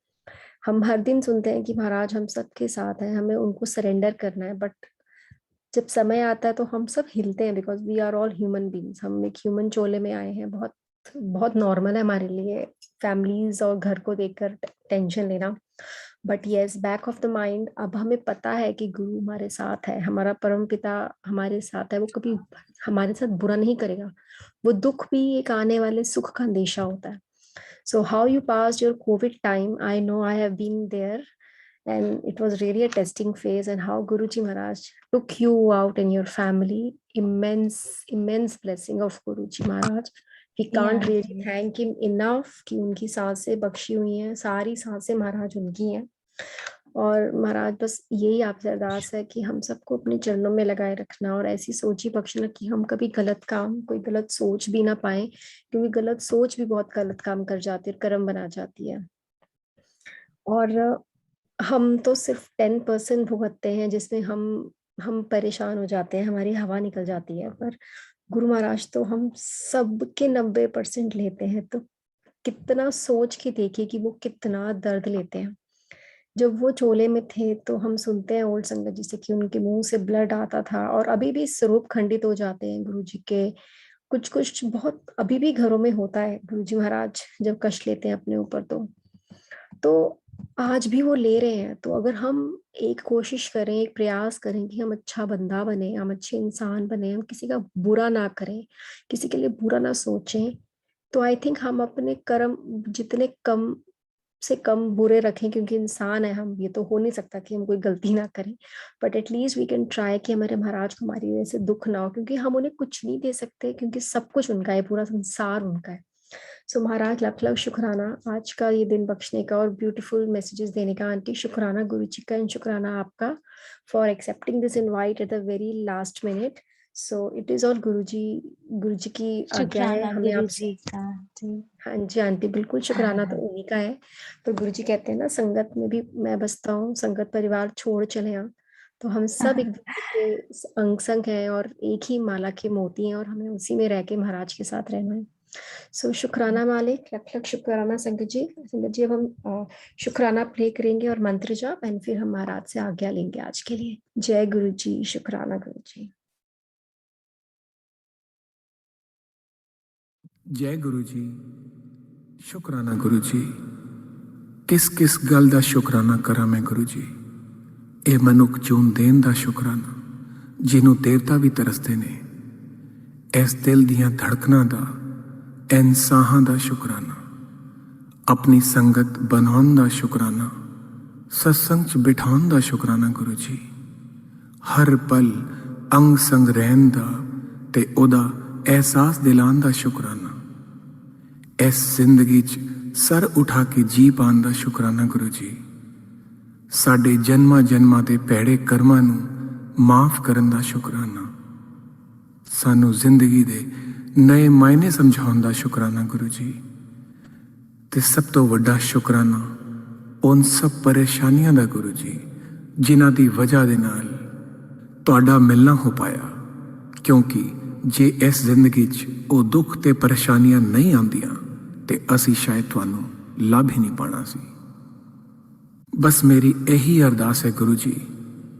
Speaker 2: हम हर दिन सुनते हैं कि महाराज हम सबके साथ हैं, हमें उनको सरेंडर करना है, बट जब समय आता है तो हम सब हिलते हैं, because we are all human beings. हम एक ह्यूमन चोले में आए हैं। बहुत बहुत नॉर्मल है हमारे लिए फैमिलीज और घर को देखकर टेंशन लेना। But yes, back of the mind अब हमें पता है कि गुरु हमारे साथ है, हमारा परम पिता हमारे साथ है। वो कभी हमारे साथ बुरा नहीं करेगा। वो दुख भी एक आने वाले सुख का अंदेशा होता है। So how you passed your COVID time, I know I have been there, and it was really a testing phase, and how Guruji Maharaj took you out and your family. Immense blessing of Guruji Maharaj. We can't really thank him enough कि उनकी सांसें बख्शी हुई हैं, सारी सांसें महाराज उनकी हैं। और महाराज बस यही आपसे अरदास है कि हम सबको अपने चरणों में लगाए रखना और ऐसी सोच ही बख्शना कि हम कभी गलत काम, कोई गलत सोच भी ना पाए, क्योंकि गलत सोच भी बहुत गलत काम कर जाती है, कर्म बना जाती है। और हम तो सिर्फ 10% भुगतते हैं, जिसमें हम परेशान हो जाते हैं, हमारी हवा निकल जाती है। पर गुरु महाराज तो हम सबके 90% लेते हैं। तो कितना सोच के देखिए कि वो कितना दर्द लेते हैं। जब वो चोले में थे तो हम सुनते हैं ओल्ड संगत जी से कि उनके मुंह से ब्लड आता था, और अभी भी स्वरूप खंडित हो जाते हैं गुरु जी के। कुछ कुछ बहुत अभी भी घरों में होता है। गुरु जी महाराज जब कष्ट लेते हैं अपने ऊपर तो आज भी वो ले रहे हैं। तो अगर हम एक कोशिश करें, एक प्रयास करें कि हम अच्छा बंदा बने, हम अच्छे इंसान बने, हम किसी का बुरा ना करें, किसी के लिए बुरा ना सोचें, तो आई थिंक हम अपने कर्म जितने कम से कम बुरे रखें, क्योंकि इंसान है हम, ये तो हो नहीं सकता कि हम कोई गलती ना करें, but at least we can try कि हमारे महाराज को हमारी वजह से दुख ना हो, क्योंकि हम उन्हें कुछ नहीं दे सकते, क्योंकि सब कुछ उनका है, पूरा संसार उनका है। सो महाराज लाख लाख शुक्राना आज का ये दिन बख्शने का और ब्यूटीफुल मैसेजेस देने का। आंटी शुक्राना गुरु जी का, एंड शुक्राना आपका for accepting this invite at the very last minute. So it is all गुरु जी की आज्ञा है
Speaker 1: शुक्राना
Speaker 2: हमें
Speaker 1: गुरु
Speaker 2: आपसे।
Speaker 1: जी का जी।
Speaker 2: हाँ जी आंटी, बिल्कुल शुक्राना तो उन्हीं का है। पर गुरु जी कहते हैं ना, संगत में भी मैं बसता हूँ, संगत परिवार छोड़ चले आ, तो हम सब एक दूसरे के अंग संग हैं और एक ही माला के मोती हैं, और हमें उसी में रह के महाराज के साथ रहना है। सो शुक्राना मालिक, लख लख शुक्राना संगत जी। संगत जी अब हम शुक्राना प्ले करेंगे और मंत्र जाप, एंड फिर हम महाराज से आज्ञा लेंगे आज के लिए। जय गुरु जी, शुक्राना गुरु जी।
Speaker 4: जय गुरु जी, शुक्राना गुरु जी। किस किस गल दा शुक्राना करा मैं गुरु जी। ਇਹ ਮਨੁੱਖ ਚੂਨ ਦੇਣ ਦਾ ਸ਼ੁਕਰਾਨਾ, ਜਿਹਨੂੰ ਦੇਵਤਾ ਵੀ ਤਰਸਦੇ ਨੇ। ਇਸ ਦਿਲ ਦੀਆਂ ਧੜਕਣਾਂ ਦਾ, ਐਨ ਸਾਹਾਂ ਦਾ ਸ਼ੁਕਰਾਨਾ। ਆਪਣੀ ਸੰਗਤ ਬਣਾਉਣ ਦਾ ਸ਼ੁਕਰਾਨਾ, ਸਤਸੰਗ 'ਚ ਬਿਠਾਉਣ ਦਾ ਸ਼ੁਕਰਾਨਾ ਗੁਰੂ ਜੀ। ਹਰ ਪਲ ਅੰਗ ਸੰਗ ਰਹਿਣ ਦਾ ਤੇ ਉਹਦਾ ਅਹਿਸਾਸ ਦਿਲਾਉਣ ਦਾ ਸ਼ੁਕਰਾਨਾ। ਇਸ ਜ਼ਿੰਦਗੀ 'ਚ ਸਰ ਉਠਾ ਕੇ ਜੀ ਪਾਉਣ ਦਾ ਸ਼ੁਕਰਾਨਾ ਗੁਰੂ ਜੀ। ਸਾਡੇ ਜਨਮਾਂ ਜਨਮਾਂ ਦੇ ਭੈੜੇ ਕਰਮਾਂ ਨੂੰ ਮਾਫ ਕਰਨ ਦਾ ਸ਼ੁਕਰਾਨਾ। ਸਾਨੂੰ ਜ਼ਿੰਦਗੀ ਦੇ ਨਏ ਮਾਇਨੇ ਸਮਝਾਉਣ ਦਾ ਸ਼ੁਕਰਾਨਾ ਗੁਰੂ ਜੀ। ਤੇ ਸਭ ਤੋਂ ਵੱਡਾ ਸ਼ੁਕਰਾਨਾ ਉਨ ਸਭ ਪਰੇਸ਼ਾਨੀਆਂ ਦਾ ਗੁਰੂ ਜੀ, ਜਿਨ੍ਹਾਂ ਦੀ ਵਜ੍ਹਾ ਦੇ ਨਾਲ ਤੁਹਾਡਾ ਮਿਲਣਾ ਹੋ ਪਾਇਆ। ਕਿਉਂਕਿ ਜੇ ਇਸ ਜ਼ਿੰਦਗੀ 'ਚ ਉਹ ਦੁੱਖ ਤੇ ਪਰੇਸ਼ਾਨੀਆਂ ਨਹੀਂ ਆਉਂਦੀਆਂ ਤੇ ਅਸੀਂ ਸ਼ਾਇਦ ਤੁਹਾਨੂੰ ਲੱਭ ਹੀ ਨਹੀਂ ਪਾਣਾ ਸੀ। ਬਸ ਮੇਰੀ ਇਹੀ ਅਰਦਾਸ ਹੈ ਗੁਰੂ ਜੀ,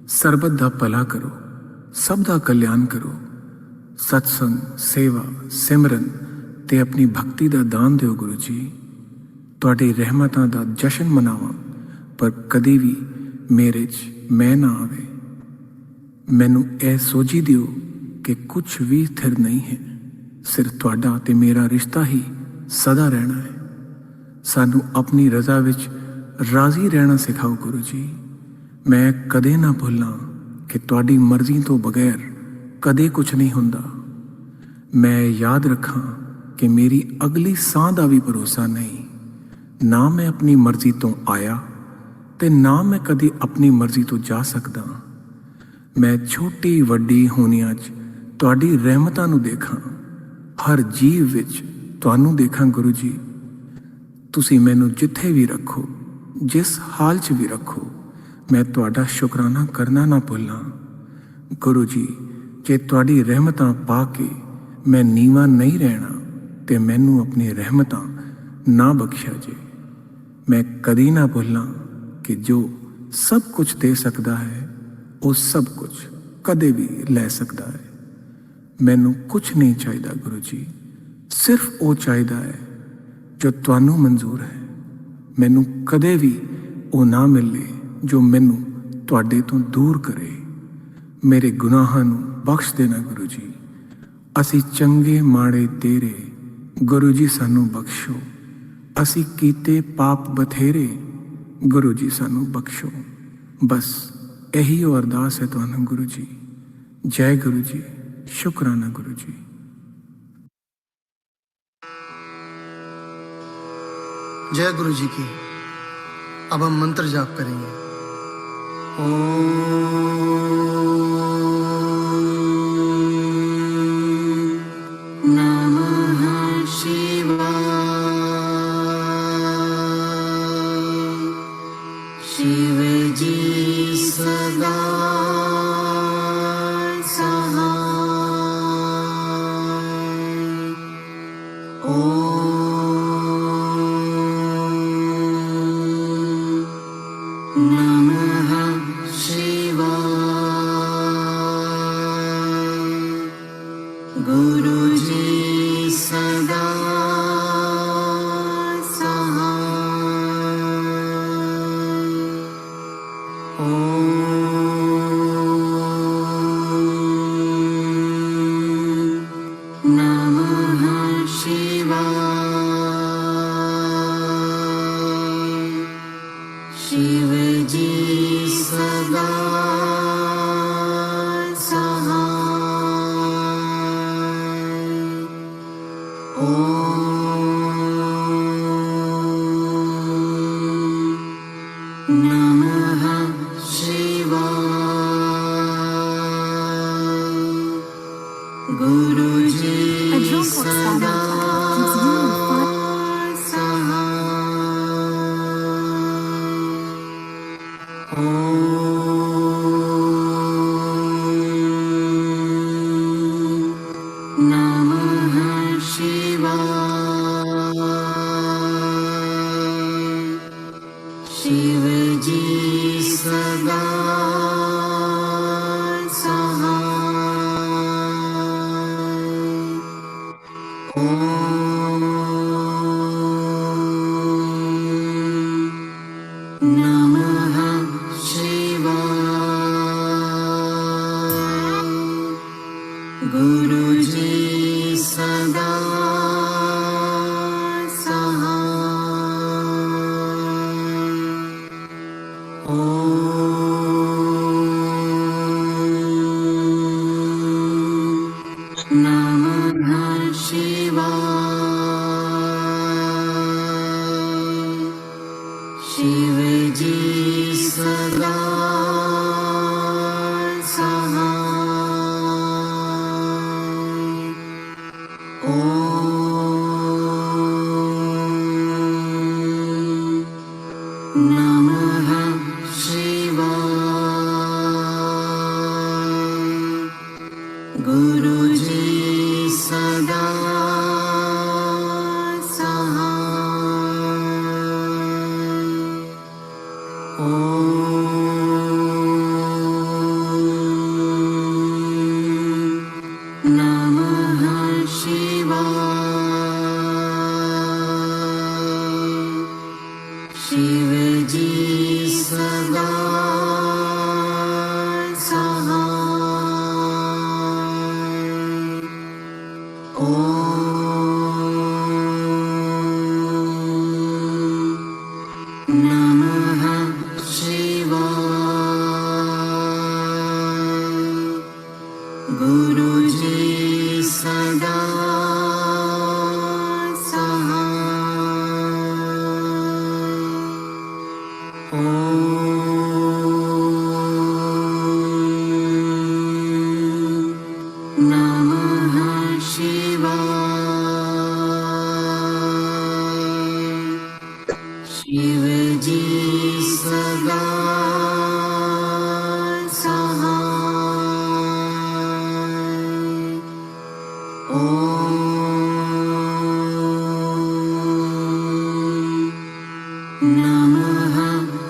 Speaker 4: ਸਰਬਤ ਦਾ ਭਲਾ ਕਰੋ, ਸਭ ਦਾ ਕਲਿਆਣ ਕਰੋ। ਸਤਸੰਗ, ਸੇਵਾ, ਸਿਮਰਨ ਤੇ ਆਪਣੀ ਭਗਤੀ ਦਾ ਦਾਨ ਦਿਓ ਗੁਰੂ ਜੀ। ਤੁਹਾਡੀ ਰਹਿਮਤਾਂ ਦਾ ਜਸ਼ਨ ਮਨਾਵਾਂ, ਪਰ ਕਦੀ ਵੀ ਮੇਰੇ 'ਚ ਮੈਂ ਨਾ ਆਵੇ। ਮੈਨੂੰ ਇਹ ਸੋਝੀ ਦਿਓ ਕਿ ਕੁਛ ਵੀ ਸਥਿਰ ਨਹੀਂ ਹੈ, ਸਿਰਫ ਤੁਹਾਡਾ ਤੇ ਮੇਰਾ ਰਿਸ਼ਤਾ ਹੀ ਸਦਾ ਰਹਿਣਾ ਹੈ। ਸਾਨੂੰ ਆਪਣੀ ਰਜ਼ਾ ਵਿੱਚ ਰਾਜ਼ੀ ਰਹਿਣਾ ਸਿਖਾਓ ਗੁਰੂ ਜੀ। ਮੈਂ ਕਦੇ ਨਾ ਭੁੱਲਾਂ ਕਿ ਤੁਹਾਡੀ ਮਰਜ਼ੀ ਤੋਂ ਬਗੈਰ ਕਦੇ ਕੁਛ ਨਹੀਂ ਹੁੰਦਾ। ਮੈਂ ਯਾਦ ਰੱਖਾਂ ਕਿ ਮੇਰੀ ਅਗਲੀ ਸਾਹ ਦਾ ਵੀ ਭਰੋਸਾ ਨਹੀਂ। ਨਾ ਮੈਂ ਆਪਣੀ ਮਰਜ਼ੀ ਤੋਂ ਆਇਆ ਤੇ ਨਾ ਮੈਂ ਕਦੇ ਆਪਣੀ ਮਰਜ਼ੀ ਤੋਂ ਜਾ ਸਕਦਾ। ਮੈਂ ਛੋਟੀ ਵੱਡੀ ਹੋਣੀਆਂ 'ਚ ਤੁਹਾਡੀ ਰਹਿਮਤਾਂ ਨੂੰ ਦੇਖਾਂ, ਹਰ ਜੀਵ ਵਿੱਚ ਤੁਹਾਨੂੰ ਦੇਖਾਂ ਗੁਰੂ ਜੀ। ਤੁਸੀਂ ਮੈਨੂੰ ਜਿੱਥੇ ਵੀ ਰੱਖੋ, ਜਿਸ ਹਾਲ 'ਚ ਵੀ ਰੱਖੋ, ਮੈਂ ਤੁਹਾਡਾ ਸ਼ੁਕਰਾਨਾ ਕਰਨਾ ਨਾ ਭੁੱਲਾਂ ਗੁਰੂ ਜੀ। ਜੇ ਤੁਹਾਡੀ ਰਹਿਮਤਾਂ ਪਾ ਕੇ ਮੈਂ ਨੀਵਾਂ ਨਹੀਂ ਰਹਿਣਾ ਤੇ ਮੈਨੂੰ ਆਪਣੀ ਰਹਿਮਤਾਂ ਨਾ ਬਖਸ਼ਿਆ ਜੇ। ਮੈਂ ਕਦੀ ਨਾ ਭੁੱਲਾਂ ਕਿ ਜੋ ਸਭ ਕੁਝ ਦੇ ਸਕਦਾ ਹੈ, ਉਹ ਸਭ ਕੁਝ ਕਦੇ ਵੀ ਲੈ ਸਕਦਾ ਹੈ। ਮੈਨੂੰ ਕੁਛ ਨਹੀਂ ਚਾਹੀਦਾ ਗੁਰੂ ਜੀ, ਸਿਰਫ ਉਹ ਚਾਹੀਦਾ ਹੈ ਜੋ ਤੁਹਾਨੂੰ ਮਨਜ਼ੂਰ ਹੈ। ਮੈਨੂੰ ਕਦੇ ਵੀ ਉਹ ਨਾ ਮਿਲੇ ਜੋ ਮੈਨੂੰ ਤੁਹਾਡੇ ਤੋਂ ਦੂਰ ਕਰੇ। ਮੇਰੇ ਗੁਨਾਹਾਂ ਨੂੰ ਬਖਸ਼ ਦੇਣਾ ਗੁਰੂ ਜੀ। ਅਸੀਂ ਚੰਗੇ ਮਾੜੇ ਤੇਰੇ, ਗੁਰੂ ਜੀ ਸਾਨੂੰ ਬਖਸ਼ੋ। ਅਸੀਂ ਕੀਤੇ ਪਾਪ ਬਥੇਰੇ, ਗੁਰੂ ਜੀ ਸਾਨੂੰ ਬਖਸ਼ੋ। ਬਸ ਇਹੀ ਉਹ ਅਰਦਾਸ ਹੈ ਤੁਹਾਨੂੰ ਗੁਰੂ ਜੀ। ਜੈ ਗੁਰੂ ਜੀ, शुक्राना गुरु जी।
Speaker 5: जय गुरु जी की। अब हम मंत्र जाप करेंगे। ओम नमः शिवाय। शिव जी सदा नमः शिवाय। शिव जी सदा सहाय। नमः शिवाय। गुरु जी सदा सहाय। नमः शिवाय। शिव जी सदा सहाय। नमः शिवाय। गुरु जी सदा सहाय। नमः शिवाय। शिव जी सदा सहाय। नमः शिवाय। गुरु जी सदा सहाय। नमः शिवाय। शिव जी सदा सहाय। नमः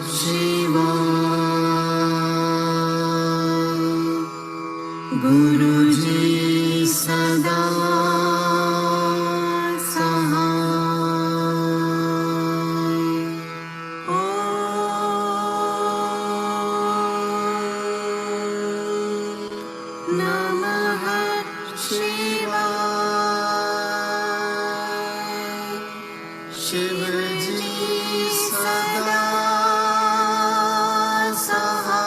Speaker 5: शिवाय। गुरु जी सदा सहाय। नमः शिवाय। शिव जी सदा सहाय।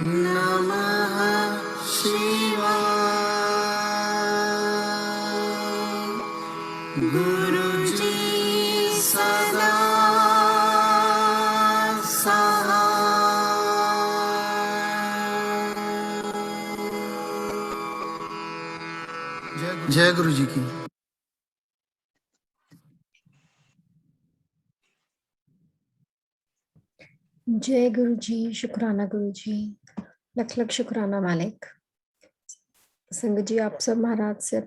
Speaker 5: नमः शिवाय। गुरु जी सदा सहाय। जय गुरु जी की।
Speaker 2: जय गुरु जी, शुक्राना गुरु जी, लख लख शुक्राना मालिक। संगत जी, आप सब महाराज से